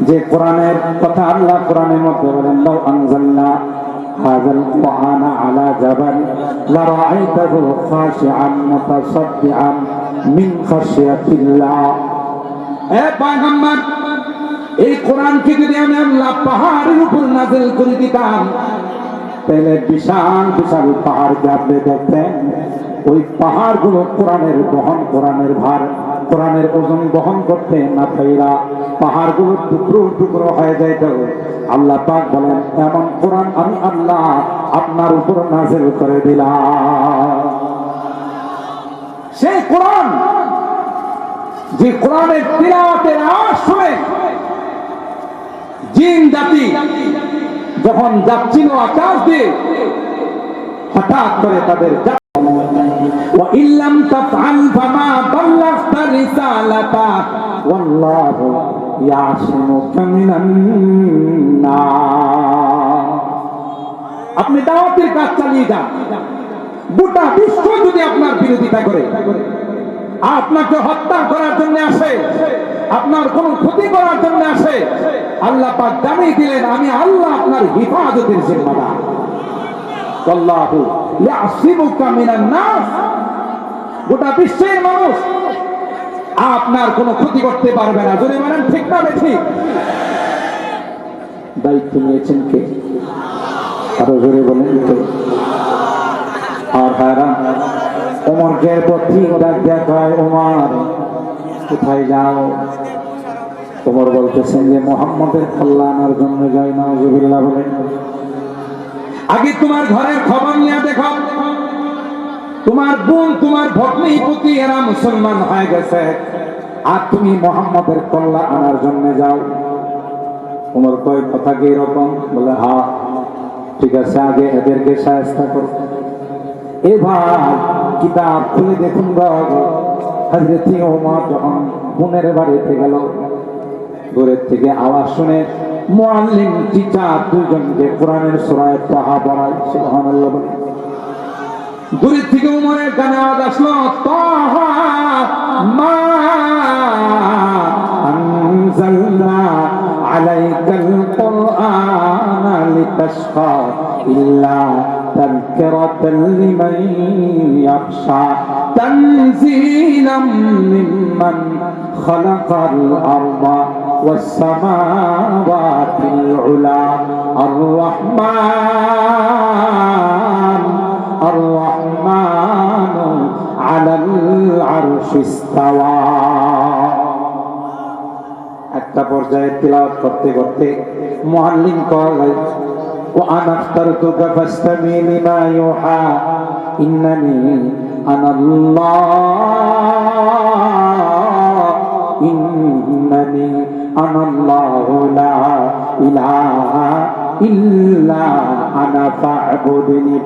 যে কোরআনের কথা আল্লাহ কোরআনের মধ্যে বলেন, লাউ আনজালনা হাযাল কুরআনা আলা জাবাল লারাআইতাহু খাশিআন মুতাসাদ্দিআন মিন খাশিয়াতিল্লাহ। এ পয়গম্বর, এই কোরআনকে যদি আমি আল্লাহ পাহাড়ের উপর নাযিল করে দিতাম, তাহলে বিশাল বিশাল পাহাড়কে আপনি দেখতেন, ওই পাহাড়গুলো কোরআনের বহন, কোরআনের ভার, কোরআনের ওজন বহন করতে না পাইরা পাহাড়গুলো টুকরো টুকরো হয়ে যাইত। আল্লাহ পাক বলেন, এমন কোরআন আমি আল্লাহ আপনার উপর নাযিল করে দিলাম। সেই কোরআন, যে কোরআনের তিলাওয়াতের আওয়াজ শুনে জিন জাতি যখন যাচ্ছিল আকাশ দিয়ে, হঠাৎ করে তাদের وإن لم تفعل فما بلغت رسالته والله يعصمك من الناس। আপনি দাওয়াতের কাজ চালিয়ে যান, গোটা বিশ্ব যদি আপনার বিরোধিতা করে, আপনাকে হত্যা করার জন্য আসে, আপনার কোন ক্ষতি করার জন্য আসে, আল্লাহ পাক জানিয়ে দিলেন আমি আল্লাহ আপনার হিফাজতের জিম্মাদার। আল্লাহু ইয়াসিমুকা মিনান নাস, গোটা বিশ্বের মানুষ আপনার কোনো ক্ষতি করতে পারবে না। যদি বলেন ঠিক না ঠিক? দায়িত্ব নিয়েছেন কে? আরো জোরে বলেন তো। আর হারাম ওমরকে প্রতি ডাক দেখায়, ওমর কোথায় যাও? ওমর বলতেছেন যে মুহাম্মদের কল্যাণের জন্য যাই। নাউযুবিল্লাহ বলেন। আগে তোমার ঘরের খবর নিয়ে দেখো, তোমার বোন, তোমার ভগ্নী পুত্রী এরা মুসলমান হয়ে গেছে, আর তুমি মুহাম্মদের কল্যাণ আনার জন্য যাও। ওমর কয় কথা কি এরকম? বলে হ্যাঁ ঠিক আছে, আগে এদেরকে শায়েস্তা করো। এবার কিতাব খুলে দেখুন হযরত ওমর যখন বোনের বাড়িতে গেল, দূরের থেকে আওয়াজ শুনে মুআল্লিম টিচার দুজনকে কোরআনের সূরা তাহা পড়ায়। সুবহানাল্লাহ। দূরের থেকে ওমরের কানে আওয়াজ আসলো, তাহা মা আনজালনা আলাইকাল কুরআনা লিতাশকা ইল্লা তাযকিরাতাল লিমান ইয়াখশা তানজিলাম মিম্মান খালাকাল আরদা ওয়াস সামাওয়াতিল উলা আর রহমান الرحمن على العرش استوى। একটা পর্যায়ে তিলাওয়াত করতে করতে মুআল্লিম কয় وأنا اخترتك فاستمع لما يوحى إنني أنا الله إنني أنا الله لا إله إلا أنا فاعبدني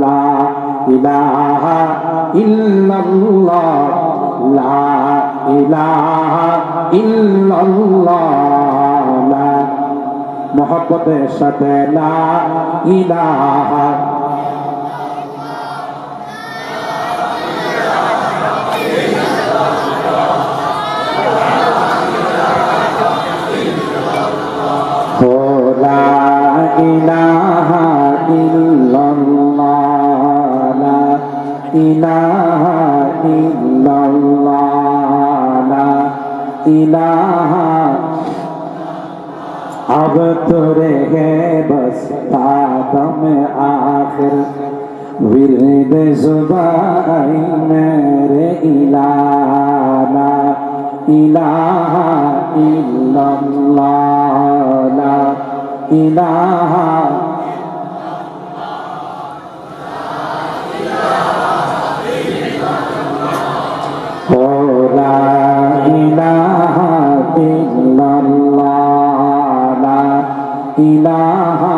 لا إله إلا الله لا إله إلا الله لا محبت সাথে لا إله ইলাহা ইল্লাল্লাহ লা ইলাহা ইল্লাল্লাহ লা ইলাহা अब तो रहे बस तादम आखिर विरद जुबाई मेरे इलाहा इलाहा इल्लल्लाह ला इलाहा ला इलाहा इल्लल्लाह ला इलाहा।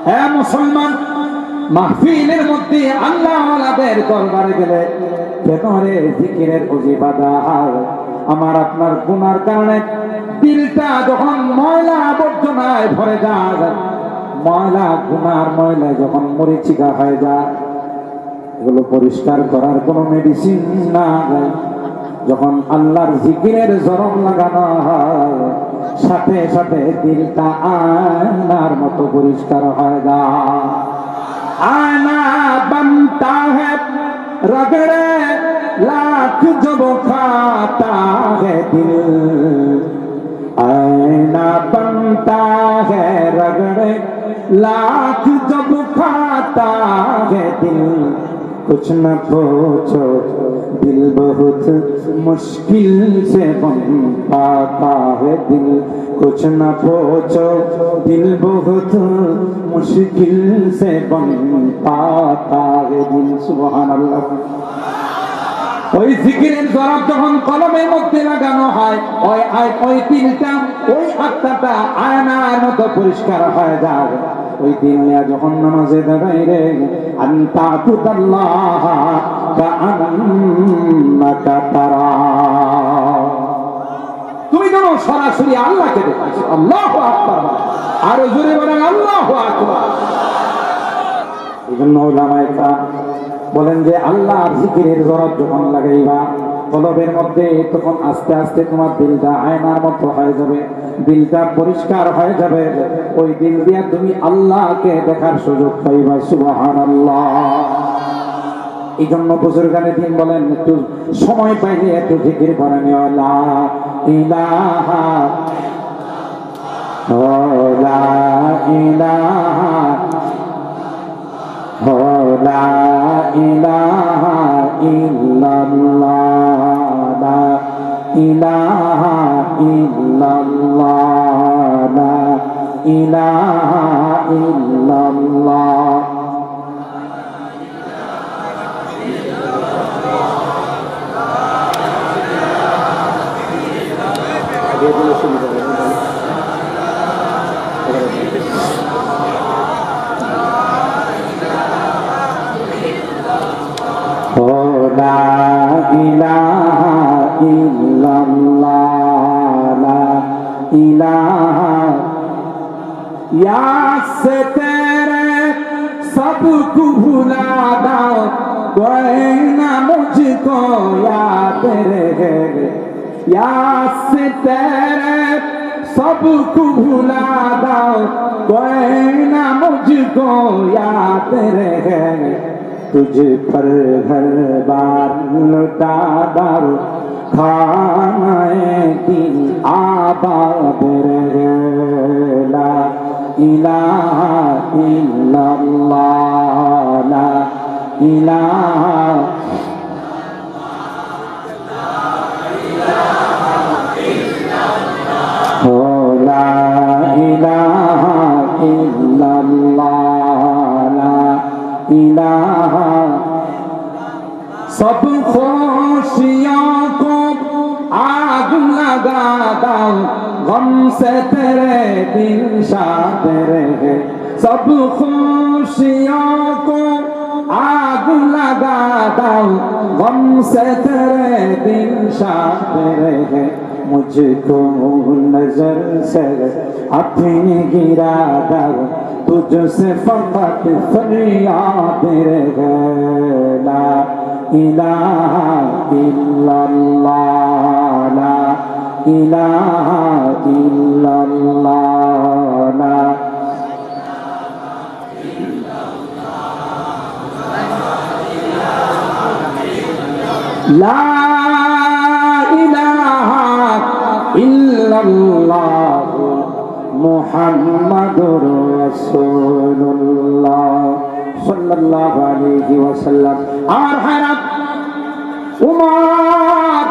হে মুসলমান, মাহফিলের মধ্যে আল্লাহ ওয়ালাদের দরবারে গেলে কেন রে জিকিরের অজিবাদা হয়? আমার আপনার গুনার কারণে দিলটা যখন ময়লা আবর্জনায় ভরে যায়, ময়লা গুনার ময়লা যখন মরিচিকা হয়ে যায়, এগুলো পরিষ্কার করার কোনো মেডিসিন না। যখন আল্লাহর জিকিরের জরম লাগানো হয়, সাথে সাথে দিলটা আয়নার মতো পরিষ্কার হয়ে যায়। আয়না बनता है रगड़े लाख जब खाता है दिल, आईना बनता है रगड़े लाख जब खाता है दिल, कुछ न पूछो दिल बहुत मुश्किल से बन पाता है दिल, कुछ न पूछो दिल बहुत मुश्किल से बन पाता है दिल। सुबहान अल्लाह। ওই জিকিরের জবাব যখন কলমের মধ্যে লাগানো হয়, ওই দিলটা ওই আত্মাটা আয়নার মতো পরিষ্কার হয়ে যায়। ওই দিন যখন নামাজে দাঁড়াই রে আনতা তুদাল্লাহ কাআন্নাকা তারা, তুমি যেন সরাসরি আল্লাহকে দেখছো। আল্লাহু আকবার, আরো জোরে বলেন আল্লাহু আকবার। এইজন্য উলামায়ে কেরাম বলেন যে আল্লাহর জিকিরের জবাব যখন লাগাইবা কলবের মধ্যে, তখন আস্তে আস্তে তোমার দিলটা আয়নার মতো হয়ে যাবে, দিলটা পরিষ্কার হয়ে যাবে। ওই দিল দিয়ে তুমি আল্লাহকে দেখার সুযোগ পাইবা। সুবহানাল্লাহ। এই জন্য বুজুর্গানে দিন বলেন, একটু সময় পাইলে একটু জিকির করে নিও, লা ইলাহা লা ইলাহা লা ইলাহা ইল্লাল্লাহ লা ইলাহা ইল্লাল্লাহ লা ইলাহা ইল্লাল্লাহ। লা ইলাহা ইল্লাল্লাহ লা ইলাহা या से तेरे सबको भुला दो कोई ना मुझको याद रहे या से तेरे सबको भुला दो कोई ना मुझको याद रहे तुझ पर हर बार लुटा दो खाने दिन आबाद रहे ला इलाहा इल्लल्लाह ला इलाहा हो ला इलाहा इल्लल्लाह ला इलाहा सब खुशियों को आग लगा दो गम से तेरे दिल शाद रहे सब खुशियों को आग लगा दो गम से तेरे दिल शाद रहे मुझको नजर से अपनी गिरा दो तुझसे फकत फरियाद रहे ला इलाहा इल्लल्लाह ला इलाहा इल्लल्लाह ला ला इलाहा इल्लल्लाह मुहम्मदुर रासूलुल्लाह सल्लल्लाहु अलैहि वसल्लम আর হারাত উমর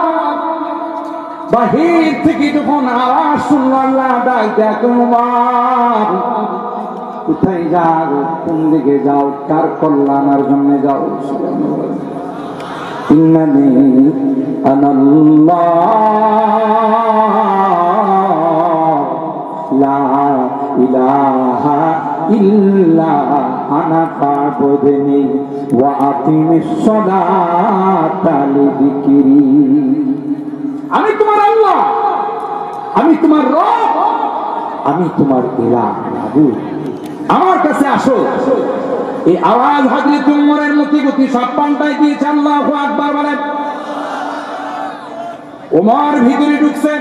বাহির থেকে যখন আওয়াজ শুনল আল্লাহ ডাক দেয় উমর কোথায় যাও কোন দিকে যাও কার কল্যাণের জন্য যাও ইন্নানি আনাল্লাহ লা ইলাহা ইল্লা আনা ফাবুদনি ওয়া আকিমিস সালাতা লিযিকরি আমি তোমার আল্লাহ আমি তোমার রব আমি তোমার ইলাহ মাবুদ আমার কাছে আসো এই আওয়াজ হযরত উমরের মতি গতি সব পাল্টাই দিয়েছে আল্লাহু আকবার বলেন উমর ভিতরে ঢুকছে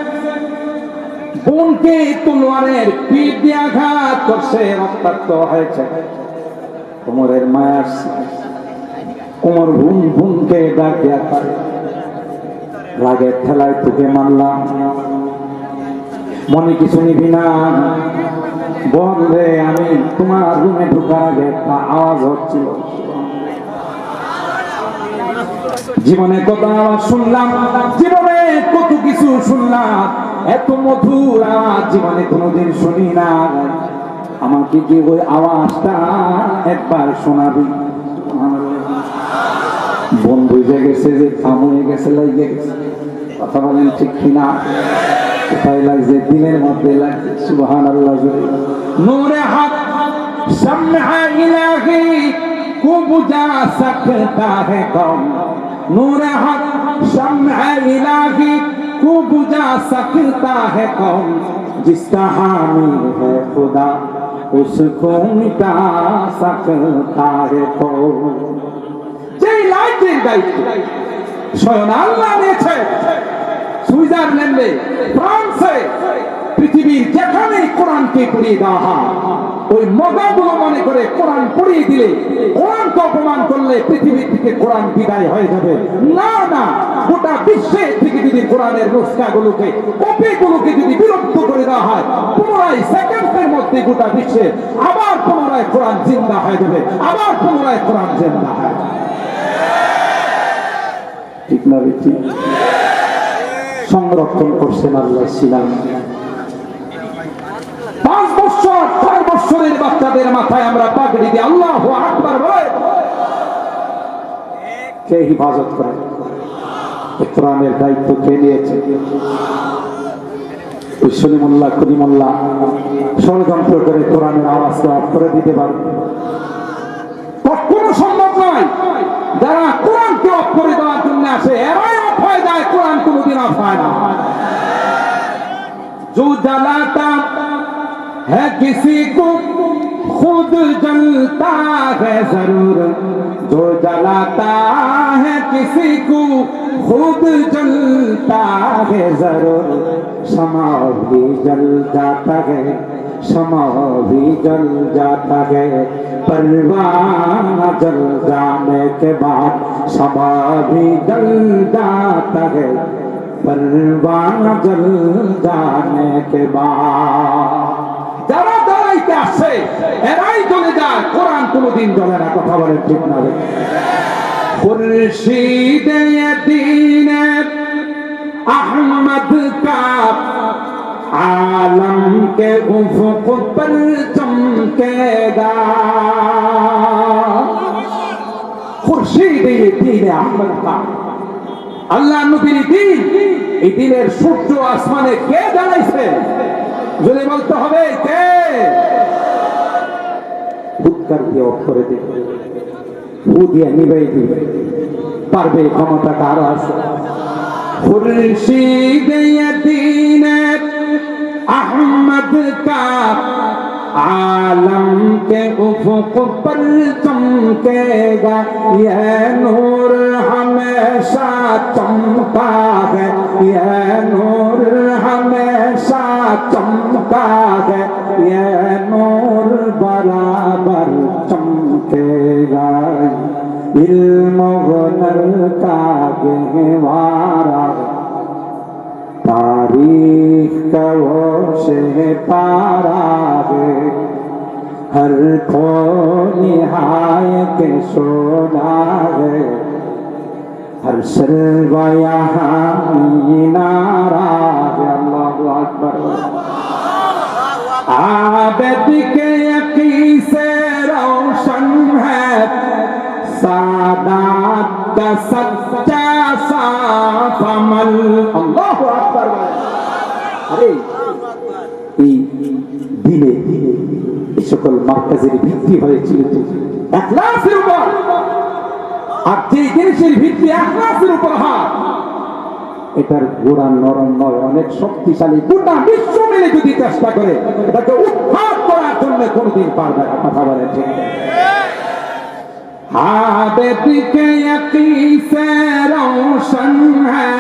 বোনকে তলোয়ারের পিঠ দিয়ে আঘাত করছে রক্তাক্ত হয়েছে উমরের মায়া আসছে উমর বোনকে ডাক দেয়া করে রাগের ঠেলায় তোকে মারলাম মনে কিছু নিবি না বল রে আমি তোমার রুমে ঢোকার আগে একটা আওয়াজ হচ্ছিল জীবনে কত আওয়াজ শুনলাম জীবনে কত কিছু শুনলাম এত মধুর আওয়াজ জীবনে কোনোদিন শুনি না আমাকে কি ওই আওয়াজটা একবার শোনাবি বোন বুঝে গেছে যে থামে গেছে লাগে গেছে কথা বলেন ঠিক কিনা কোথায় লাগছে দিনের মধ্যে লাগছে সুবহানাল্লাহ নূরে হক সামহা ইলাহি কো বুঝা সকতা है कौन नूरे हक शम्ह इलाही को बुझा सकता है कौन जिसका हामी है खुदा उसको मिटा सकता है कौन যেই লাইটের দায়িত্ব স্বয়ং আল্লাহ নিয়েছে সুইজারল্যান্ডে ফ্রান্সে পৃথিবীর যেখানে কোরআনকে পড়িয়ে দেওয়া হয় ওই মগাগুলো মনে করে কোরআন পড়িয়ে দিলে কোরআনকে অপমান করলে পৃথিবী থেকে কোরআন বিদায় হয়ে যাবে না না গোটা বিশ্বের থেকে যদি কোরআনের নুসখাগুলোকে কপিগুলোকে যদি বিলুপ্ত করে দেওয়া হয় পুনরায় সেকেন্ডের মধ্যে গোটা বিশ্বে আবার পুনরায় কোরআন জিন্দা হয়ে যাবে আবার পুনরায় কোরআন জিন্দা হয় ঠিক না ঠিক সংরক্ষণ করছেন আল্লাহ ছিলাম 5 বছর 6 বছরের বাচ্চাদের মাথায় আমরা পাগড়ি দিয়ে আল্লাহু আকবার বলে কে হিফাজত করে কোরআনের দায়িত্ব কে নিয়েছে ওই সলিমুল্লাহ করিমুল্লাহ ষড়যন্ত্র করে কোরআনের আওয়াজকে অফ করে দিতে পারবে কখনো সম্ভব নয় যারা কোরআনকে অফ করে দেওয়ার আসে এরাই অফ হয়ে যায়, কোরআন কোনোদিন অফ হয় না। जो जलाता है किसी को खुद जलता है जरूर, जो जलाता है किसी को खुद जलता है जरूर, शमा भी जल जाता है, शमा भी जल जाता है, परवाना जल जाने के बाद शमा भी जल जाता है, परवाना जल जाने के बाद। যারা জ্বালাইতে আসে এরাই জ্বলে যায়, কোরআন কোনোদিন জ্বলে না। কথা বলেন ঠিক না? खुर्शीद दीन अहमद का आलम के उफ़ुक़ पर चमकेगा। खुर्शीद दीन अहमद का, আল্লাহ নবীর দিন, এই দিনের সূর্য আসমানে কে জ্বালাইছে? যদি বলতে হবে কে? উৎকার দিয়ে অফ করে দিবে, ফু দিয়ে নিবাই দিবে, পারবে, ক্ষমতা কার আছে? খুরশিদ দিন अहमद का आलम के उफ़ुक़ पर चमकेगा, यह नूर हमेशा चमका है, यह नूर हमेशा चमका है, यह नूर बराबर चमकेगा, इल्म हुनर का गहवारा तारीख का वो से पारा है, हर को निहायत सोना है, हर सर्व यहाँ मीनारा है। अल्लाहु अकबर। आबद के यकी से रोशन है, सादात का सच्चा साफ अमल। अल्लाहु अकबर। अरे এই দিনে এই সকল মার্কাজের ভিত্তি হয়েছিল ইখলাসের উপর, আর যে জিনিসের ভিত্তি ইখলাসের উপর হয় এটার গোড়া নরম নয়, অনেক শক্তিশালী। গোটা বিশ্ব মিলে যদি চেষ্টা করে এটাকে উৎখাত করার জন্য কোনদিন পারবে না। কথা বলেন ঠিক? आबद के यकी से रोशन है,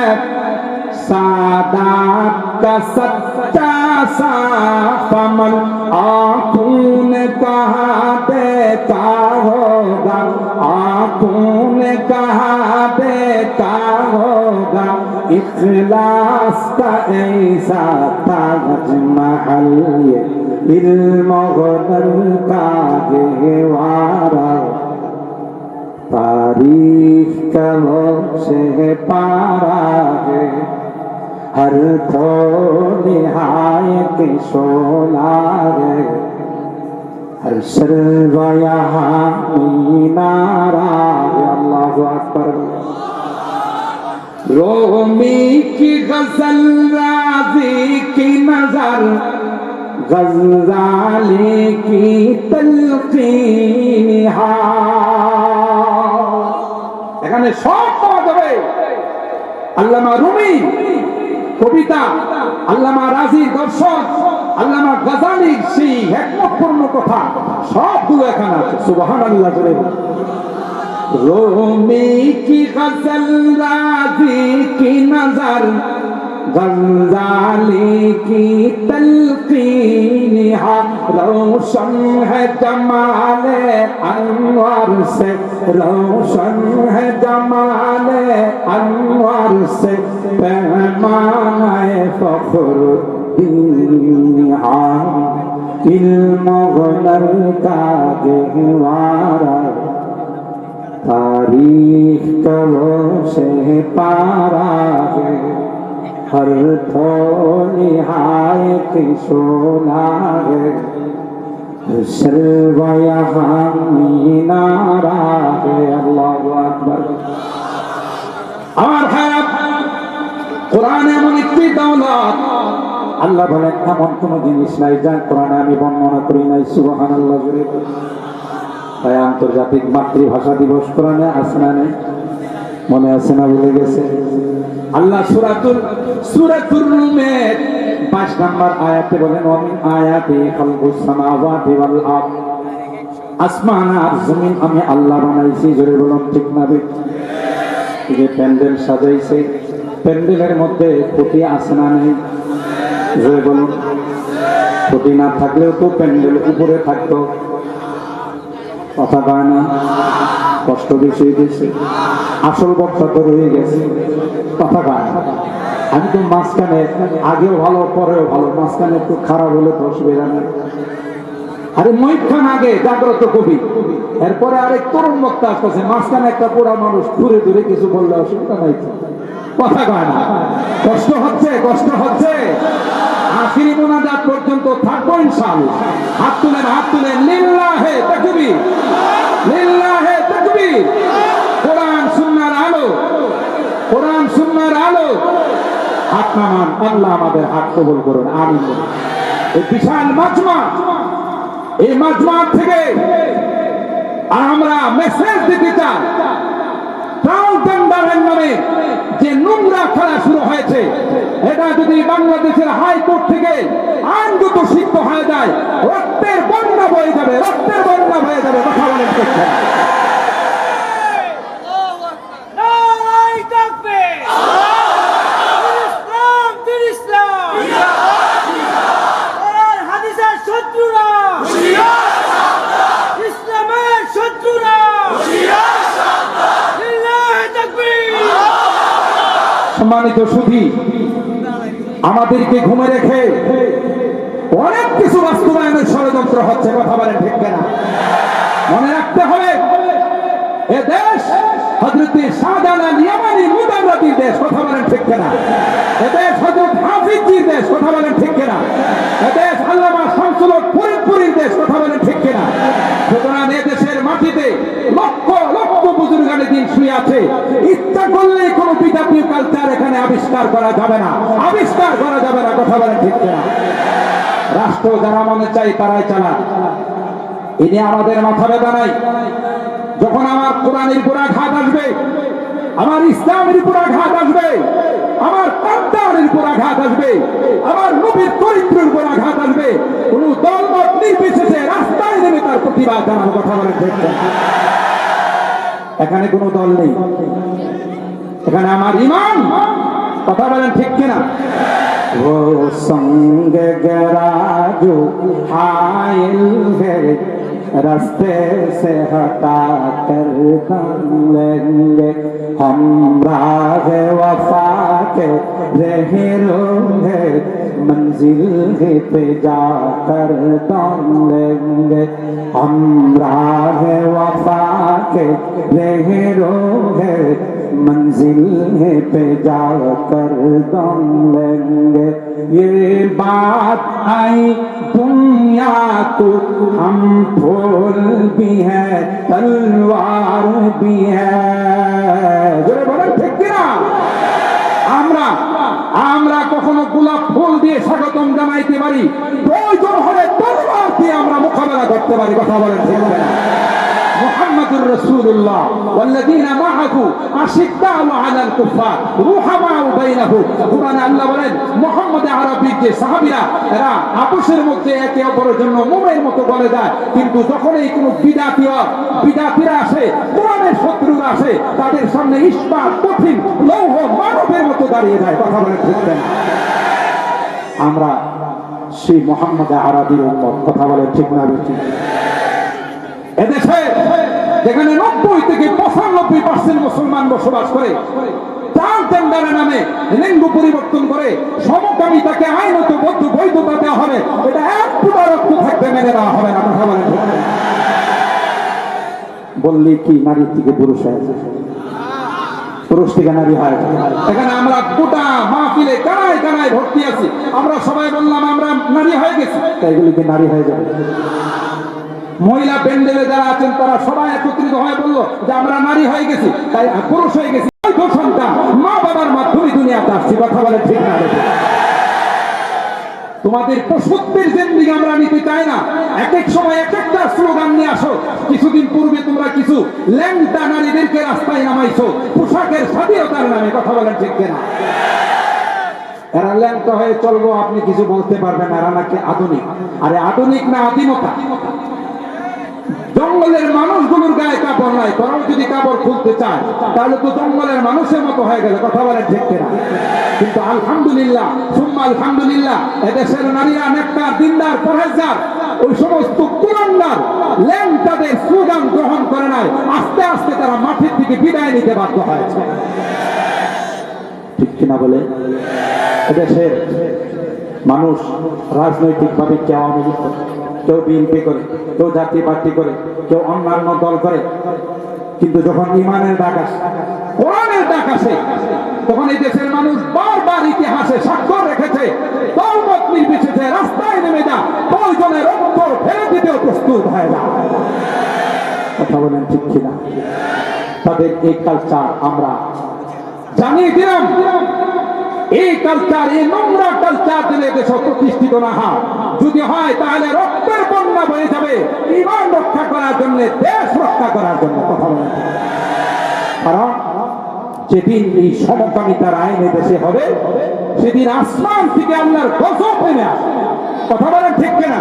सादात का सच्चा साफ अमल। आँखों ने कहा देखा होगा, आँखों ने कहा देखा होगा, इखलास का ऐसा ताजमहल, ये इल्म हुनर का गहवारा तारीख का वो से पारा है, हर को निहायत सोना है, हर सर्व यहाँ मीनारा है। अल्लाहु अकबर। रोमी की गजल राजी की नजर, गज़ाली की तलकीन এখানে সব পাওয়া যাবে। আল্লামা রুমি কবিতা, আল্লামা রাজির দর্শন, আল্লামা গজালির সেই হিকমতপূর্ণ কথা সবগুলো এখানে আছে। সুবহানাল্লাহ জোরে। রুমি কি গজল রাজি কি নজর, गज़ाली की तलकीन रोशन है जमाले अनवर से, रोशन है जमाले अनवर से, पैमाने फ़ख्रुद्दीन इल्म हुनर का गहवारा तारीख का वो से पारा है, हर तो निहायत सोना है, सर्व यहाँ मीनारा है। अल्लाहु अकबर। আমার ভাই, কোরআন এমন একটি দৌলত, আল্লাহ বলেন এমন কোন জিনিস নাই যা কোরআনে আমি বর্ণনা করি নাই। সুবহানাল্লাহ জোরে। তাই আন্তর্জাতিক মাতৃভাষা দিবস কোরআনে আছে না নেই? মনে আছে না ভুলে গেছে? আল্লাহ সূরাতুর রুমের 5 নম্বর আয়াতে বলেন ওয়ামিন আয়াতি খালকুস সামাওয়াতি ওয়াল আরদ, আসমান আর জমিন আমি আল্লাহ বানাইছি। জোরে বলুন ঠিক না বেঠিক? এই যে প্যান্ডেল সাজাইছে, প্যান্ডেলের মধ্যে খুঁটি আছে না নেই? জোরে বলুন। খুঁটি না থাকলেও তো প্যান্ডেল উপরে থাকতো, কথা কয় না? কষ্ট বেশি দিয়েছে, আসল বক্তা তো রয়ে গেছে, কথা কয় না? আমি তো মাঝখানে আগেও ভালো পরেও ভালো, মাঝখানে একটু খারাপ হলে তো অসুবিধা নেই। আরে মহিব খান আগে জাগ্রত কবি, এরপরে আরেক তরুণ বক্তা আসতেছে, মাঝখানে একটা পোড়া মানুষ দূরে দূরে কিছু বললে অসুবিধা নাই তো, কথা কয় না? কষ্ট হচ্ছে, কষ্ট হচ্ছে। আখিরি মোনাজাত পর্যন্ত থাকবো ইনশাআল্লাহ। হাত তুলেন লিল্লাহে তাকবীর, লিল্লাহে তাকবীর। কোরআন সুন্নাহর আলো, কোরআন সুন্নাহর আলো। হাত নামান, আল্লাহ আমাদের হাত কবুল করুন, আমিন। এই বিশাল মাজমা, এই মাজমা থেকে আমরা মেসেজ দিতে চাই, ট্রান্সজেন্ডারের নামে যে নোংরা খেলা শুরু হয়েছে, এটা যদি বাংলাদেশের হাইকোর্ট থেকে আইনগত সিদ্ধ হয়ে যায়, রক্তের বন্যা বয়ে যাবে, রক্তের বন্যা হয়ে যাবে। কথা বলেন ঠিক না? সম্মানিত সুধী, আমাদেরকে ঘুমে রেখে অনেক কিছু বাস্তবায়নের ষড়যন্ত্র হচ্ছে, কথা বলেন ঠিক না? মনে রাখতে হবে এ দেশ হযরত শাহজালাল ইয়ামানি মুদাররাদির দেশ, কথা বলেন ঠিক না? এ দেশ হযরত হাফিজজির দেশ, কথা বলেন ঠিক না? এ দেশ আল্লামা শামসুল হক ফরিদপুরীর দেশ, কথা বলেন ঠিক না? সুতরাং এ দেশের মাটিতে লক্ষ লক্ষ বুজুর্গানে দিন শুয়ে আছে, ইচ্ছা করলে কোনো বিজাতীয় কালচার এখানে আবিষ্কার করা যাবে না, আবিষ্কার করা যাবে না, কথা বলেন ঠিক না? রাষ্ট্র যারা মনে চাই তারাই চালাক, এ নিয়ে আমাদের মাথা ব্যথা নাই। যখন আমার কোরআনের উপর আঘাত আসবে, আমার ইসলামের উপর আঘাত আসবে, আমার কান্তারের উপর আঘাত আসবে, আমার নবীর চরিত্রের উপর আঘাত আসবে, কোন দলমত নির্বিশেষে রাস্তায় নেমে তার প্রতিবাদ জানাবো, কথা বলেন ঠিক না? এখানে কোনো দল নেই, এখানে আমার ইমান, কথা বলেন ঠিক কিনা? वो संग गरा जो हायल है रास्ते से हटा कर दम लेंगे, हम राह वफा के रहरो है मंजिल पे जाकर दम लेंगे, हम राह वफा के रहरो है मंजिल पे जाकर दम लेंगे। ये बात आई दुनिया को हम फूल भी है तलवार भी है। জোরে বলেন ঠিক কিনা? আমরা কখনো গোলাপ ফুল দিয়ে স্বাগতম জানাইতে পারি, প্রয়োজন হলে তলোয়ার দিয়ে আমরা মোকাবেলা করতে পারি, কথা বলেন ঠিক কিনা? মুহাম্মাদুর রাসূলুল্লাহ ওয়াল্লাযীনা মাআহু আশিদ্দাউ আলাল কুফার রুহামাউ বাইনাহুম। কুরআনে আল্লাহ বলেন মুহাম্মদ আরবির যে সাহাবীরা, এরা আপসের মধ্যে একে অপরের জন্য মোমের মতো গলে যায়, কিন্তু যখনই কোনো বিদাতীরা আসে, কোরআনের শত্রুরা আসে, তাদের সামনে ইস্পাত কঠিন লৌহ মানবের মতো দাঁড়িয়ে যায়, কথা বলেন ঠিক না? আমরা সেই মুহাম্মদ আরবির উম্মত, কথা বলেন ঠিক না বেঠিক? এদেশে যেখানে 90 থেকে 95% মুসলমান বসবাস করে, ট্রান্সজেন্ডারের নামে লিঙ্গ পরিবর্তন করে সমকামিতাকে আইনত বৈধতা দেওয়া হবে, এটা একটু রক্ত থাকতে মেনে নেওয়া হবে না, কথা বলেন ঠিক না? বললি কি নারী থেকে পুরুষ হয়, পুরুষ থেকে নারী হয়? এখানে আমরা গোটা মাহফিলে কানায় কানায় ভর্তি আছি, আমরা সবাই বললাম আমরা নারী হয়ে গেছি, তাই এগুলি কি নারী হয়ে যাবে? মহিলা প্যান্ডেলে যারা আছেন তারা সবাই একত্রিত হয়ে বললো যে আমরা নারী হয়ে গেছি, তাই পুরুষ হয়ে গেছি, সন্তান মা বাবার মাধ্যমে দুনিয়াতে আসছি, কথা বলে ঠিক না? তোমাদের পশুত্বের জিন্দেগি আমরা নিতে চাই না। এক এক সময় এক একটা স্লোগান নিয়ে আসো। কিছুদিন পূর্বে তোমরা কিছু ল্যাংটা নারীদেরকে রাস্তায় নামাইছো পোশাকের স্বাধীনতার নামে, কথা বলেন ঠিক কিনা? এরা ল্যাংটা হয়ে চলবো, আপনি কিছু বলতে পারবেন না, এরা নাকি আধুনিক। আরে আধুনিক না আদিমতা। জঙ্গলের মানুষগুলোর গায়ে কাপড় নাই, তোরাও যদি কাপড় খুলতে চায় তাহলে তো জঙ্গলের মানুষের মতো হয়ে গেলে, কথা বলেন ঠিক কিনা? কিন্তু আলহামদুলিল্লাহ সুম্মা আলহামদুলিল্লাহ এদেশের নারীরা নেককার, দিনদার, পরহেজগার, ওই সমস্ত কুলাঙ্গার ল্যাংটাদের স্লোগান গ্রহণ করে নাই। আস্তে আস্তে তারা মাঠের দিকে বিদায় নিতে বাধ্য হয়েছে, ঠিক কিনা বলে? এদেশের মানুষ রাজনৈতিকভাবে কেউ আওয়ামী লীগ করে, কেউ বিএনপি করে, কেউ জাতীয় পার্টি করে, কেউ অন্যান্য দল করে, কিন্তু যখন ইমানের ডাক আসে, কোরআনের ডাক আসে, তখন এই দেশের মানুষ বারবার ইতিহাসে স্বাক্ষর রেখেছে দলমত নির্বিশেষে রাস্তায় নেমে যা, প্রয়োজনের রক্ত ফেলে দিতেও প্রস্তুত হয় না, কথা বলেন ঠিক কিনা? তাদের এই কালচার আমরা জানিয়ে দিলাম। এই কালচার, এই নোংরা কালচার দিলে দেশ প্রতিষ্ঠিত না হয়, যদি হয় তাহলে রক্তের বন্যা বয়ে যাবে ইমান রক্ষা করার জন্য, দেশ রক্ষা করার জন্য, কথা বলেন। কারণ যেদিন এই সমকামিতার আইন দেশে হবে সেদিন আসমান থেকে আল্লাহর গজব নেমে আসবে, কথা বলেন ঠিক কিনা?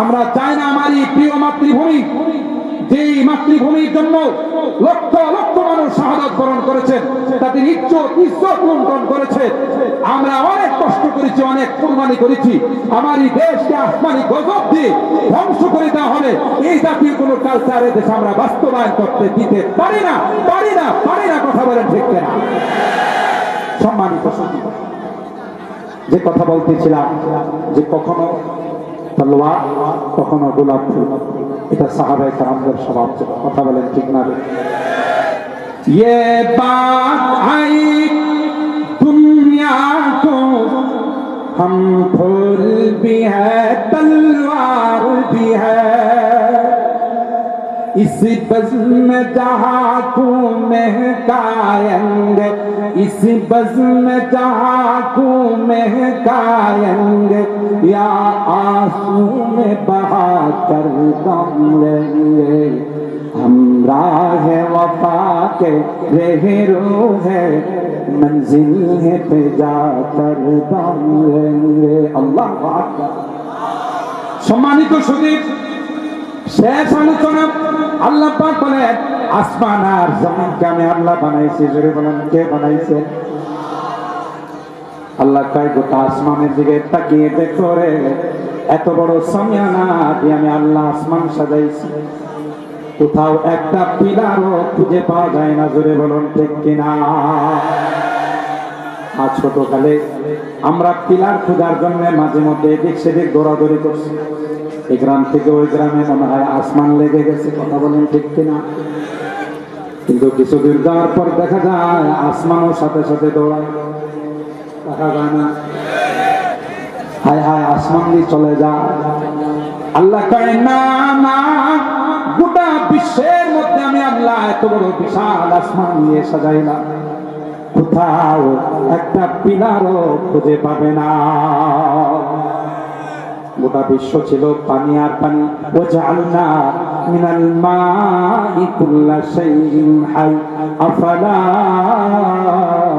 আমরা চাই না আমার এই প্রিয় মাতৃভূমি, যেই মাতৃভূমির জন্য লক্ষ লক্ষ মানুষ শাহাদাত বরণ করেছেন, তাদের ইজ্জত লুণ্ঠন করেছে, আমরা অনেক কষ্ট করেছি, অনেক কুরবানি করেছি, আমার এই দেশকে আসমানি গজব দিয়ে ধ্বংস করে দেওয়া হবে, এই জাতীয় কোন কালচারে দেশে আমরা বাস্তবায়ন করতে দিতে পারি না, পারি না, পারি না, কথা বলেন ঠিক কিনা? সম্মানিত সুধী, যে কথা বলতেছিলাম যে কখনো তলোয়ার কখনো গোলাপ ফুল, এটা সাহাবায়ে কেরামদের স্বভাব ছিল, কথা বলেন ঠিক না? ये बात आई दुनिया को, हम फूल भी है तलवार भी है, इस बज़्म जहाँ को महकाएंगे, इस बज़्म जहाँ को महकाएंगे, या आंसू में बहा कर दम लेंगे, हम राह वफा के रहरो है, मंजिल है पे जाकर दम लेंगे। अल्लाह আকবার। সম্মানিত সুধী, শেষ আলোচনা। আল্লাহ পাক বলেন আসমান আর জমিনকে আমি আল্লাহ বানাইছি, জোরে বলেন কে বানাইছে? আল্লাহ কয় গোটা আসমানের দিকে তাকিয়ে দেখো রে, এত বড় সামিয়ানা দিয়ে আমি আল্লাহ আসমান সাজাইছি, কোথাও একটা পিলারও খুঁজে পাওয়া যায় না, জোরে বলুন ঠিক কিনা? আর ছোটকালে আমরা পিলার খোঁজার জন্য মাঝে মধ্যে এদিক সেদিক দৌড়াদৌড়ি করছি, এই গ্রাম থেকে ওই গ্রামে মনে হয় আসমান লেগে গেছে, কথা বলেন ঠিক কিনা? কিন্তু কিছু দূর যাওয়ার পর দেখা যায় আসমানও সাথে সাথে দৌড়ায়, দেখা যায় না? হায় হায়, আসমান দিয়ে চলে যায়। আল্লাহ কয় না না, গোটা বিশ্বের মধ্যে আমি আল্লাহ এত বড় বিশাল আসমান নিয়ে সাজাইলাম, কোথাও একটা পিলারও খুঁজে পাবে না। গোটা বিশ্ব ছিল পানি আর পানি। ওয়াজআলনা মিনাল মাই কুল্লা শাইইন হাই আফালা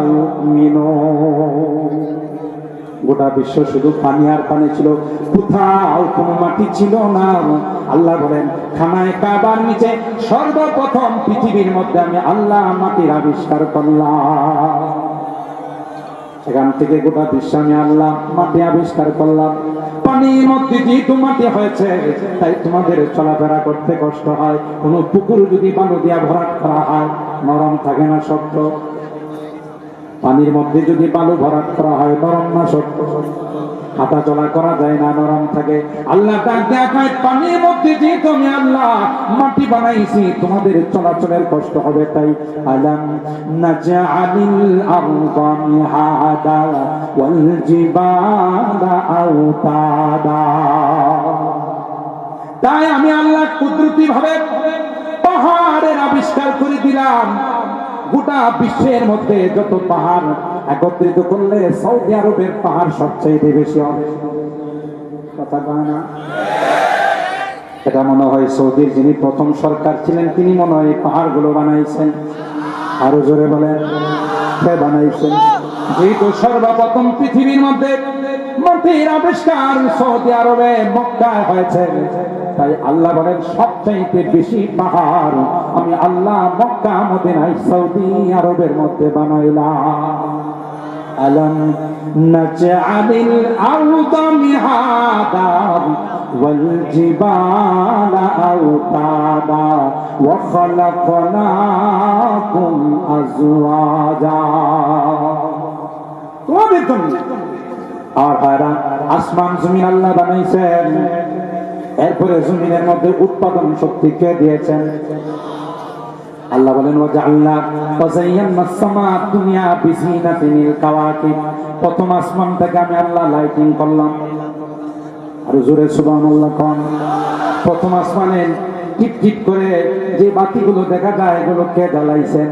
ইউমিনুন। গোটা বিশ্ব শুধু পানি আর পানি ছিল, কোথাও কোনো মাটি ছিল না। আল্লাহ বলেন খানায়ে কাবার নিচে সর্বপ্রথম পৃথিবীর মধ্যে আমি আল্লাহ মাটির আবিষ্কার করলাম, সেখান থেকে গোটা বিশ্ব আমি আল্লাহ মাটি আবিষ্কার করলাম। পানির মধ্যে যেহেতু মাটি হয়েছে তাই তোমাদের চলাফেরা করতে কষ্ট হয়। কোনো পুকুর যদি বালু দিয়া ভরাট করা হয় নরম থাকে না শক্ত? পানির মধ্যে যদি বালু ভরাট করা হয় নরম না শক্ত? হাঁটা চলা করা যায় না, নরম থাকে। আল্লাহ ডাক দেখায় পানির মধ্যে যেহেতু আমি আল্লাহ মাটি বানাইছি তোমাদের চলাচলের কষ্ট হবে, তাই আলাম নাজআলিল আরদা মিহাদা ওয়াল জিবালা আওতাদা। তাই আমি আল্লাহ কুদরতি ভাবে পাহাড়ের আবিষ্কার করে দিলাম, গোটা বিশ্বের মধ্যে যত পাহাড় একত্রিত করলে সৌদি আরবের পাহাড় সবচেয়ে বেশি হবে। কথা কয় না? এটা মনে হয় সৌদির যিনি প্রথম সরকার ছিলেন তিনি মনে হয় এই পাহাড়গুলো বানাইছেন। আরো জোরে বলেন, কে বানাইছেন? যেহেতু সর্বপ্রথম পৃথিবীর মধ্যে মাটির আবিষ্কার সৌদি আরবে মক্কায় হয়েছে, তাই আল্লাহ বলেন সবচাইতে বেশি পাহাড় আমি আল্লাহ মক্কা মদিনায় সৌদি আরবের মধ্যে বানাইলাম। ألم نجعل الأرض مهادا والجبال أوتادا وخلقناكم أزواجا। আর হায়রা আসমান জমিন আল্লাহ বানাইছেন, এরপরে জমিনের মধ্যে উৎপাদন শক্তি কে দিয়েছেন? আল্লাহ বলেন ওয়াজআলনা ওয়াযায়্যানাস সামাআ দুনিয়া বিজিনাতিল কাওয়াকিব। প্রথম আসমানটাকে আমি আল্লাহ লাইটিং করলাম। আর জোরে সুবহানাল্লাহ কোন। প্রথম আসমানে টিপ টিপ করে যে বাতিগুলো দেখা যায় এগুলো কে জ্বালাইছেন?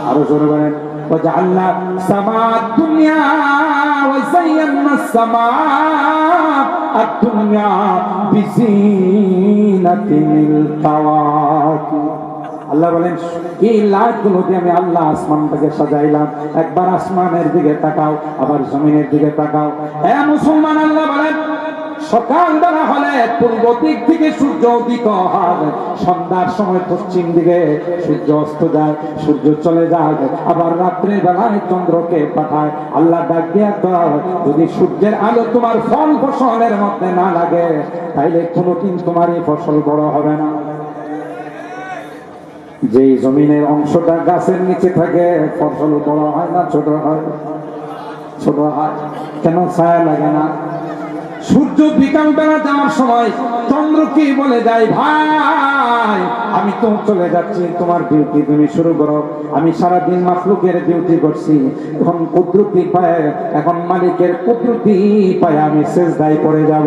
আর জোরে বলেন ওয়াজআলনা সামাআ দুনিয়া ওয়াযায়্যানাস সামাআ দুনিয়া বিজিনাতিল কাওয়াকিব। আল্লাহ বলেন এই লাইটগুলো দিয়ে আমি আল্লাহ আসমানটাকে সাজাইলাম। একবার আসমানের দিকে তাকাও, আবার জমিনের দিকে তাকাও। এ মুসলমান, আল্লাহ বলেন সকাল বেলা হলে পূর্ব দিক থেকে সূর্য উদিত হয়, সন্ধ্যার সময় পশ্চিম দিকে সূর্য অস্ত যায়, সূর্য চলে যায়, আবার রাত্রের বেলায় চন্দ্রকে পাঠায়। আল্লাহ ডাক দিয়া কয় যদি সূর্যের আলো তোমার ফল ফসলের মধ্যে না লাগে তাইলে কোনোদিন তোমার এই ফসল বড় হবে না। যে জমিনের অংশটা গাছের নিচে থাকে ফসল বড় হয় না ছোট হয়? ছোট হয়। কেন? ছায়া লাগে না। সূর্য বিকাল বেলা যাওয়ার সময় চন্দ্র কি বলে যায়, ভাই আমি তো চলে যাচ্ছি, তোমার ডিউটি তুমি শুরু করো। আমি সারাদিন মাখলুকের ডিউটি করছি, এখন কুদরতি পায়, এখন মালিকের কুদরতি পায় আমি সেজদায় পড়ে যাব।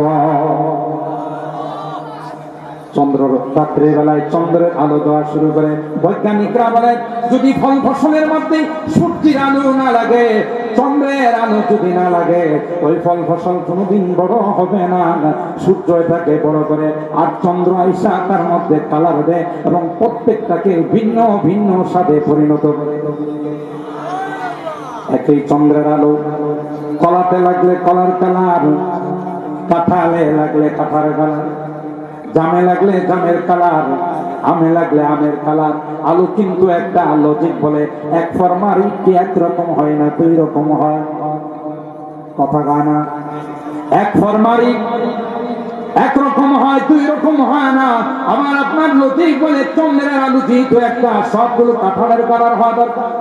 চন্দ্র রাত্রের বেলায় চন্দ্রের আলো দেওয়া শুরু করে। বৈজ্ঞানিকরা বলে যদি ফল ফসলের মধ্যে সূর্যের আলো না লাগে, চন্দ্রের আলো যদি না লাগে, ওই ফল ফসল কোনোদিন বড় হবে না। সূর্য এটাকে বড় করে, আর চন্দ্র আইসা তার মধ্যে কালার দেয় এবং প্রত্যেকটাকে ভিন্ন ভিন্ন স্বাদে পরিণত করে। একই চন্দ্রের আলো কলাতে লাগলে কলার কালার, কাঁঠালে লাগলে কাঁঠালের কালার, জামে লাগলে জামের কালার, আমে লাগলে আমের কালার। আলো কিন্তু একটা লজিক বলে এক ফরমারি কি একরকম হয় না, দুই রকম হয়। কথা কয় না? এক ফরমারি একরকম হয়, দুই রকম হয় না। আমার আপনার লজিক বলে চন্দ্রের আলো যেহেতু একটা, সবগুলো কাঁঠালের কালার হওয়া দরকার।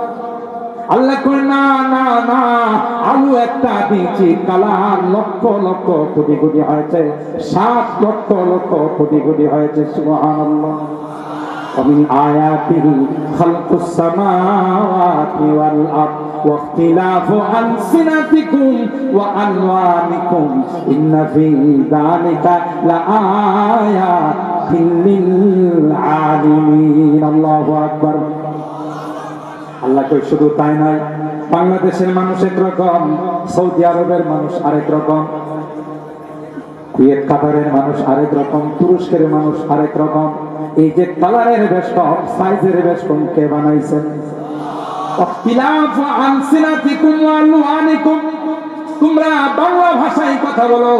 আল্লাহ কই না না না, আলু একটা দিয়েছি, কালার লক্ষ লক্ষ কোটি কোটি হয়েছে, 7 লক্ষ লক্ষ কোটি কোটি হয়েছে। সুবহানাল্লাহ। ومن آياته خلق السماوات والأرض واختلاف ألسنتكم وألوانكم إن في ذلك لآيات للعالمين الله أكبر। আল্লাহ কই শুধু তাই নয়, বাংলাদেশের মানুষ একরকম, সৌদি আরবের মানুষ আরেক রকম, কুয়েত কাতারের মানুষ আরেক রকম, তুরস্কের মানুষ আরেক রকম। এই যে কালারের বেশ কম, সাইজের বেশ কম কে বানাইছেন? তোমরা বাংলা ভাষায় কথা বলো,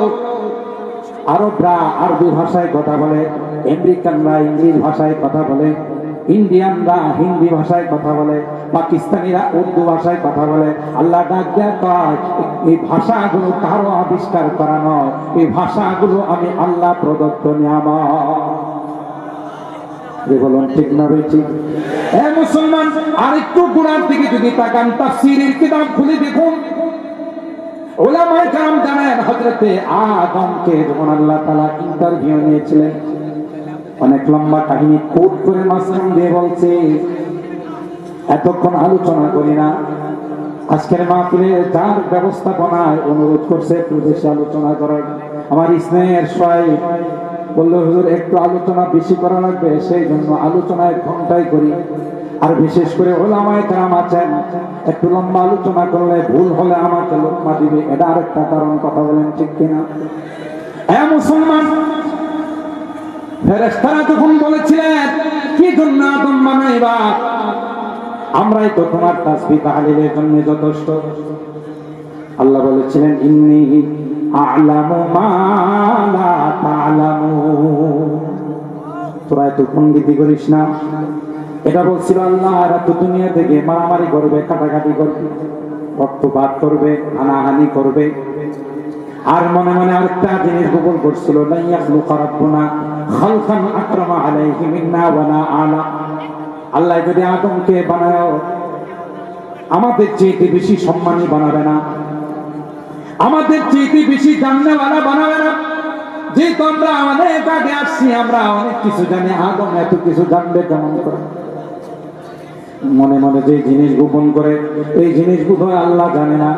আরবরা আরবি ভাষায় কথা বলে, আমেরিকানরা ইংলিশ ভাষায় কথা বলে, ইন্ডিয়ানরা হিন্দি ভাষায় কথা বলে, পাকিস্তানিরা উর্দু ভাষায় কথা বলে। আল্লাহ ডাক দেয়া কয় এই ভাষাগুলো কারো আবিষ্কার করা নয়, এই ভাষাগুলো আমি আল্লাহ প্রদত্ত নিয়ামত। বলুন ঠিক না ঠিক? এ মুসলমান, আরেকটু গোড়ার দিকে যদি তাকান, তাফসীরের কিতাব খুলে দেখুন, উলামায়ে কেরাম জানেন হযরতে আদমকে যখন আল্লাহ তাআলা ইন্টারভিউ নিয়েছিলেন, অনেক লম্বা কাহিনী কোট করে মাসরুম দিয়ে বলছে, এতক্ষণ আলোচনা করি না। আজকের মাহফিলে যার ব্যবস্থাপনায় অনুরোধ করছে একটু বেশি আলোচনা করার, আমার স্নেহের সবাই বলল হুজুর একটু আলোচনা বেশি করা লাগবে, সেই জন্য আলোচনা 1 ঘন্টায় করি। আর বিশেষ করে ওলামায়ে কেরাম আছেন, একটু লম্বা আলোচনা করলে ভুল হলে আমাকে লোকমা দিবে, এটা আরেকটা কারণ। কথা বলেন ঠিক কিনা? হ্যাঁ মুসলমান, ফেরেশতারা যখন বলেছিলেন কি জন্য আদম বানাইবা, আমরাই তো তোমার তাসবিহ তাহলিলের জন্য যথেষ্ট। আল্লাহ বলেছিলেন ইন্নী আ'লামু মা লা তা'লামুন, তোরা তো পণ্ডিতি করিস না। এটা বলছিল আল্লাহ। আর তো দুনিয়া থেকে মারামারি করবে, কাটাকাটি করবে, রক্তপাত করবে, হানাহানি করবে। আর মনে মনে আরেকটা জিনিস গোপন করছিল, লা ইয়াখলুকু রাব্বুনা খালকান আকরামা আলাইহি মিন্না ওয়ালা আলা। আল্লাহ যদি আদমকে বানায় আমাদের চেয়ে বেশি সম্মানী বানাবে না, আমাদের চেয়ে বেশি জাননেওয়ালা বানাবে না। যেহেতু আমরা অনেক আগে আসছি, আমরা অনেক কিছু জানি, আদম এত কিছু জানবে কেমন করে? মনে মনে যে জিনিস গোপন করে, এই জিনিসগুলো আল্লাহ জানে না।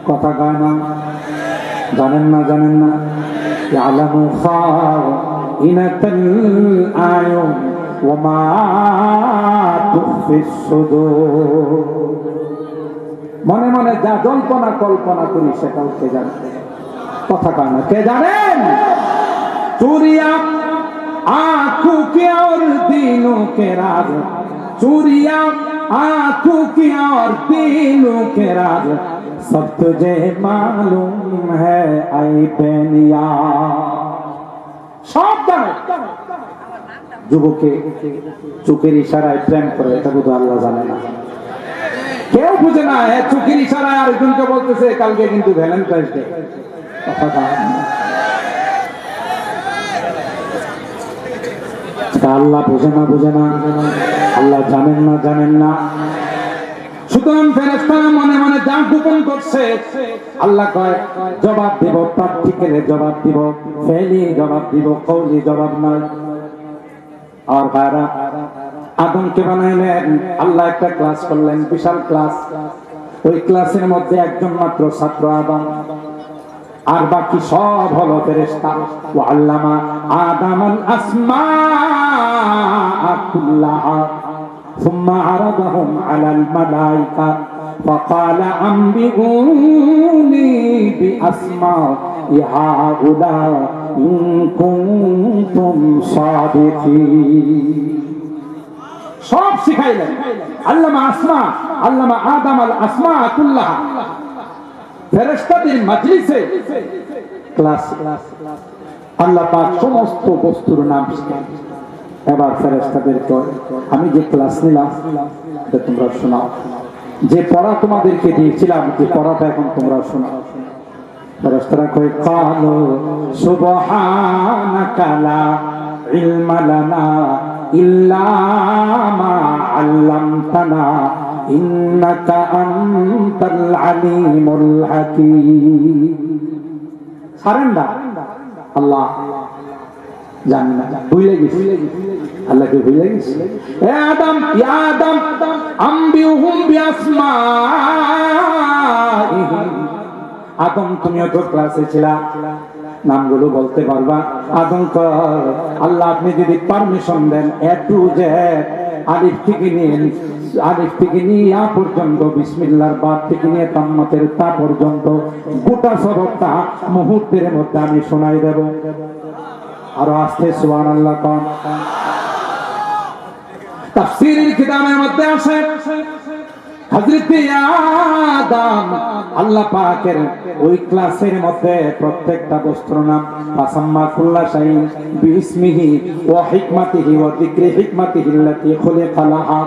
কথা কয় না? জানেন না? জানেন না? ইয়ালামু খাইনাতাল আয়ুন ওয়া মা তুখফিস সুদূর। মনে মনে যা জল্পনা কল্পনা করি সেটাও কে জানে? কথা কয় না? কে জানেন? চুরিয়া आंखों के और दिलों के राज, चूरिया आंखों के और दिलों के राज, सब तुझे मालूम है ऐ बेनिया। সব জানে। যুবকে চোখের ইশারায় প্রেম করে, এটা শুধু আল্লাহ জানে না, কেউ বুঝে না। চোখের ইশারায় আরেকজনকে বলতেছে কালকে কিন্তু ভ্যালেন্টাইন্স ডে। আল্লাহ বুঝে না, বুঝে না, আল্লাহ জানেন না, জানেন না। সুতরাং ফেরেশতারা মনে মনে যা গোপন করছে আল্লাহ কয় জবাব দিব, প্র্যাকটিক্যালি জবাব দিব, ফেলি জবাব দিব, কওলি জবাব নয়। আর ভাইরা, আদমকে বানাইলেন, আল্লাহ একটা ক্লাস করলেন, বিশাল ক্লাস। ওই ক্লাসের মধ্যে একজন মাত্র ছাত্র আদম, আর বাকি সব হলো ফেরেশতা। ওয়া আল্লামা আদামাল আসমাআ কুল্লাহা সুম্মা আরাদাহুম আলাল মালাইকা ফাকালা আনবিউনি বিআসমাই হাউলা ইন কুনতুম সাদিকিন। সব শিখাইলেন আল্লামা আদম আল আসমা কুল্লাহা। ফেরেশতাদের মাজলিসে ক্লাস, আল্লাহ পাক সমস্ত বস্তুর নাম শিখালেন। এবার ফেরেশতাদেরকে আমি যে ক্লাস নিলাম এটা তোমরা শোনাও, যে পড়া তোমাদেরকে দিয়েছিলাম যে পড়াটা এখন তোমরা শোনাও। ফেরেশতারা কয় ক্বালু সুবহানাকা লা ইলমা লানা ইল্লা মা আল্লামতানা ইন্নাকা আনতাল আলিমুল হাকীম। সারেন্ডার। আল্লাহ জানি না, ভুলে গেছি, আল্লাহকে ভুলে গেছি। হে আদম, ইয়া আদম আম্বিউহুম বিআসমাইহিম। আদম তুমিও তো ক্লাসে ছিলা, নামগুলো বলতে পারবা? আদম কর আল্লাহ আপনি যদি permission then, A to Z আলিফ থেকে নিয়ে আ পর্যন্ত, বিসমিল্লাহর বাদ থেকে নিয়ে তাম্মাতের তা পর্যন্ত গোটা সবকটা মুহূর্তের মধ্যে আমি শোনাই দেব। আরো আস্তে সুবহানাল্লাহ কোন। তাফসীরের কিতাবের মধ্যে আছে হযরত আদম আল্লাহ পাকের ওই ক্লাসের মধ্যে প্রত্যেকটা বস্তুর নাম ফাসাম্মা কুল্লা শাইইন বিইসমিহি ওয়া হিকমাতিহি ওয়া যিকরি হিকমাতিহি আল্লাতী খুলিকা লাহা।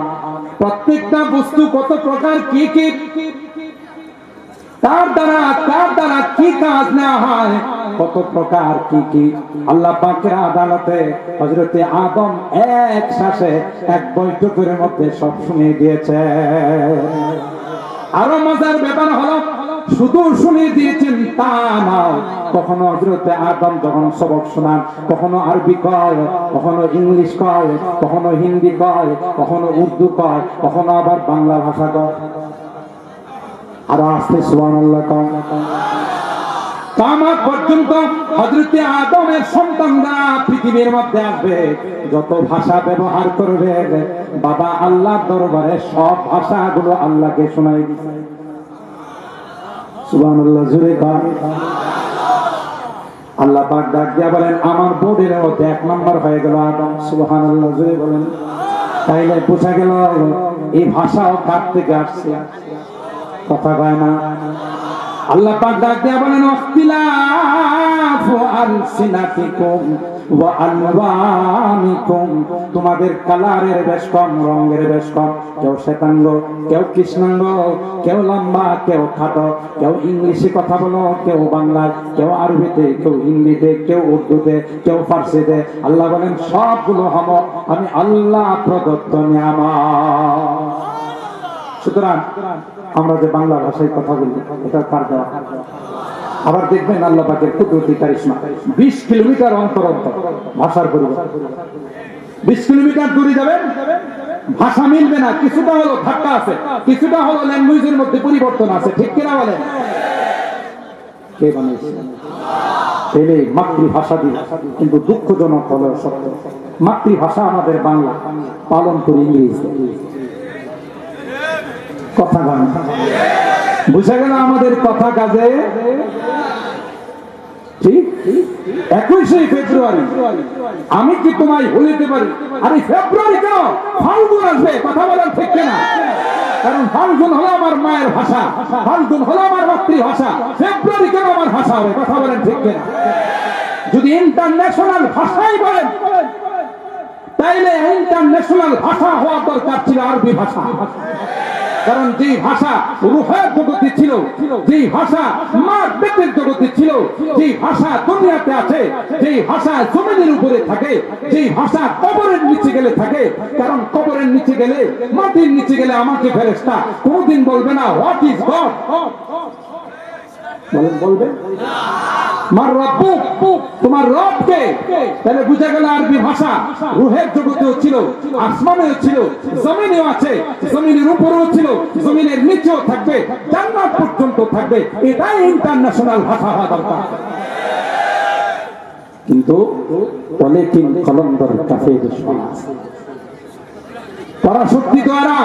প্রত্যেকটা বস্তু কত প্রকার, কি কি, তার দ্বারা কি কাজ না হয়, কত প্রকার কি কি, আল্লাহ পাকের আদালতে হযরত আদম এক শ্বাসে এক বৈঠকের মধ্যে সব শুনিয়ে দিয়েছে। আরো মজার ব্যাপার হলো শুধু শুনিয়ে দিয়েছেন তা নয়, কখনো হযরত আদম যখন সবক শোনান, কখনো আরবি কয়, কখনো ইংলিশ কয়, কখনো হিন্দি কয়, কখনো উর্দু কয়, কখনো আবার বাংলা ভাষা কয়। আর আস্তে সুবহানাল্লাহ কোন। কিয়ামত পর্যন্ত হযরত আদমের সন্তানরা পৃথিবীর মধ্যে আসবে, যত ভাষা ব্যবহার করবে বাবা আল্লাহর দরবারে সব ভাষাগুলো আল্লাহকে শোনাই দিবে। সুবহানাল্লাহ, জোরে বলেন। আল্লাহ পাক ডাক দিয়া বলেন আমার বোর্ডের মধ্যে 1 নম্বর হয়ে গেল আদম। সুবহানাল্লাহ, জোরে বলেন। তাইলে বোঝা গেল এই ভাষাও কার থেকে আসছে? কথা কয় না। আল্লাহ পাক ডাক দিয়া বলেন ইখতিলাফু আলসিনাতিকুম ওয়া আলওয়ানিকুম, তোমাদের কালারের বেশ কম, রঙের বেশ কম, কেউ শ্বেতাঙ্গ, কেউ কৃষ্ণাঙ্গ, কেউ লম্বা, কেউ খাটো, কেউ ইংলিশে কথা বলো, কেউ বাংলায়, কেউ আরবিতে, কেউ হিন্দিতে, কেউ উর্দুতে, কেউ ফার্সিতে। আল্লাহ বলেন সবগুলো হলো আমি আল্লাহ প্রদত্ত নিয়ামত। সুতরাং আমরা যে বাংলা ভাষায় কথা বলি এটা কার দেওয়া? আবার দেখবেন আল্লাহ পাকের কুদরতি কারিশমা, 20 কিলোমিটার অন্তর অন্তর ভাষার পরিবর্তন। 20 কিলোমিটার দূরে যাবেন, ভাষা মিলবে না, কিছুটা হলো ধাক্কা আছে, কিছুটা হলো ল্যাঙ্গুয়েজের মধ্যে পরিবর্তন আছে, ঠিক কিনা বলেন? কে বানিয়েছে? ছেলে মাতৃভাষা দিয়ে, কিন্তু দুঃখজনক হলো সত্য, মাতৃভাষা আমাদের বাংলা, পালন করি ইংরেজি। কথা গান বুঝা গেল আমাদের কথা কাজে ঠিক। 21শে ফেব্রুয়ারি আমি কি তোমায় ভুলিতে পারি? আরে ফেব্রুয়ারি কেন? ফাল্গুন আসবে, কথা বলেন ঠিক কিনা? কারণ ফাল্গুন হলো আমার মায়ের ভাষা, ফাল্গুন হলো আমার মাতৃভাষা, ফেব্রুয়ারি কেন আমার ভাষা হবে? কথা বলেন ঠিক কিনা? যদি ইন্টারন্যাশনাল ভাষাই বলেন তাইলে ইন্টারন্যাশনাল ভাষা হওয়া দরকার ছিল আরবি ভাষা। কারণ যে ভাষা রূহের জগতে ছিল, যে ভাষা মাদ্দাতের জগতে ছিল, যে ভাষা দুনিয়াতে আছে, যে ভাষা জমিনের উপরে থাকে, যে ভাষা কবরের নিচে গেলে থাকে। কারণ কবরের নিচে গেলে, মাটির নিচে গেলে আমাকে ফেরেশতা কোনদিন বলবে না হোয়াট ইজ গড। বলবে মার রব্বুক, তোমার রব কে? তাহলে বুঝা গেল আরবি ভাষা রূহের জগতেও ছিল, আসমানেও ছিল, জমিনেও আছে, জমিনের উপরেও ছিল, জমিনের নিচেও থাকবে, জান্নাত পর্যন্ত থাকবে। এটাই ইন্টারন্যাশনাল ভাষা হওয়া দরকার। কিন্তু অনেকিন কলন্দর কাফের সমাজ পরাশক্তি দ্বারা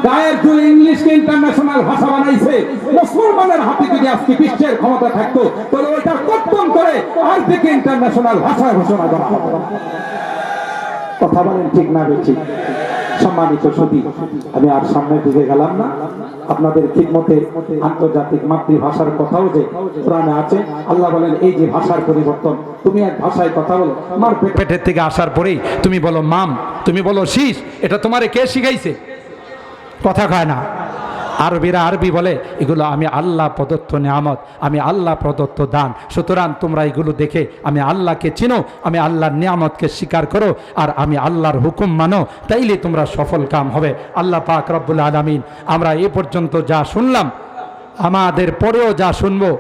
গায়ের জোরে ইংলিশকে ইন্টারন্যাশনাল ভাষা বানাইছে। মুসলমানের হাতে যদি আজকে বিশ্বের ক্ষমতা থাকতো তাহলে ওইটা কর্তন করে আরবিকে ইন্টারন্যাশনাল ভাষা ঘোষণা করা হতো। কথা বলেন ঠিক না ঠিক? সম্মানিত সুধী, আমি আর সামনের দিকে গেলাম না। আপনাদের খিদমতে আন্তর্জাতিক মাতৃভাষার কথাও যে কোরআনে আছে, আল্লাহ বলেন এই যে ভাষার পরিবর্তন, তুমি এক ভাষায় কথা বলো, মার পেটের থেকে আসার পরেই তুমি বলো মাম, তুমি বলো শীষ, এটা তোমারে কে শিখাইছে? কথা কয় না। আরবিরা আরবি বলে এগুলো আমি আল্লাহ প্রদত্ত নিয়ামত, আমি আল্লাহ প্রদত্ত দান। সুতরাং তোমরা এগুলো দেখে আমি আল্লাহকে চিনো, আমি আল্লাহর নিয়ামতকে স্বীকার করো, আর আমি আল্লাহর হুকুম মানো, তাইলে তোমরা সফল কাম হবে। আল্লাহ পাক রব্বুল আলামিন আমরা এ পর্যন্ত যা শুনলাম, আমাদের পরেও যা শুনবো,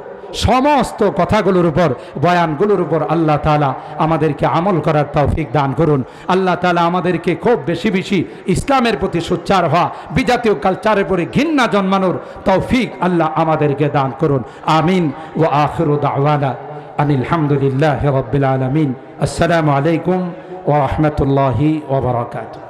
সমস্ত কথাগুলোর উপর, বয়ানগুলোর উপর আল্লাহ তাআলা আমাদেরকে আমল করার তৌফিক দান করুন। আল্লাহ তাআলা আমাদেরকে খুব বেশি বেশি ইসলামের প্রতি সোচ্চার হওয়া, বিজাতীয় কালচারের উপরে ঘৃণা জন্মানোর তৌফিক আল্লাহ আমাদেরকে দান করুন। আমিন। ওয়া আখিরু দাওয়ানা আনিল হামদুলিল্লাহি রাব্বিল আলামিন। আসসালামু আলাইকুম ওয়া রাহমাতুল্লাহি ওয়া বারাকাতুহু।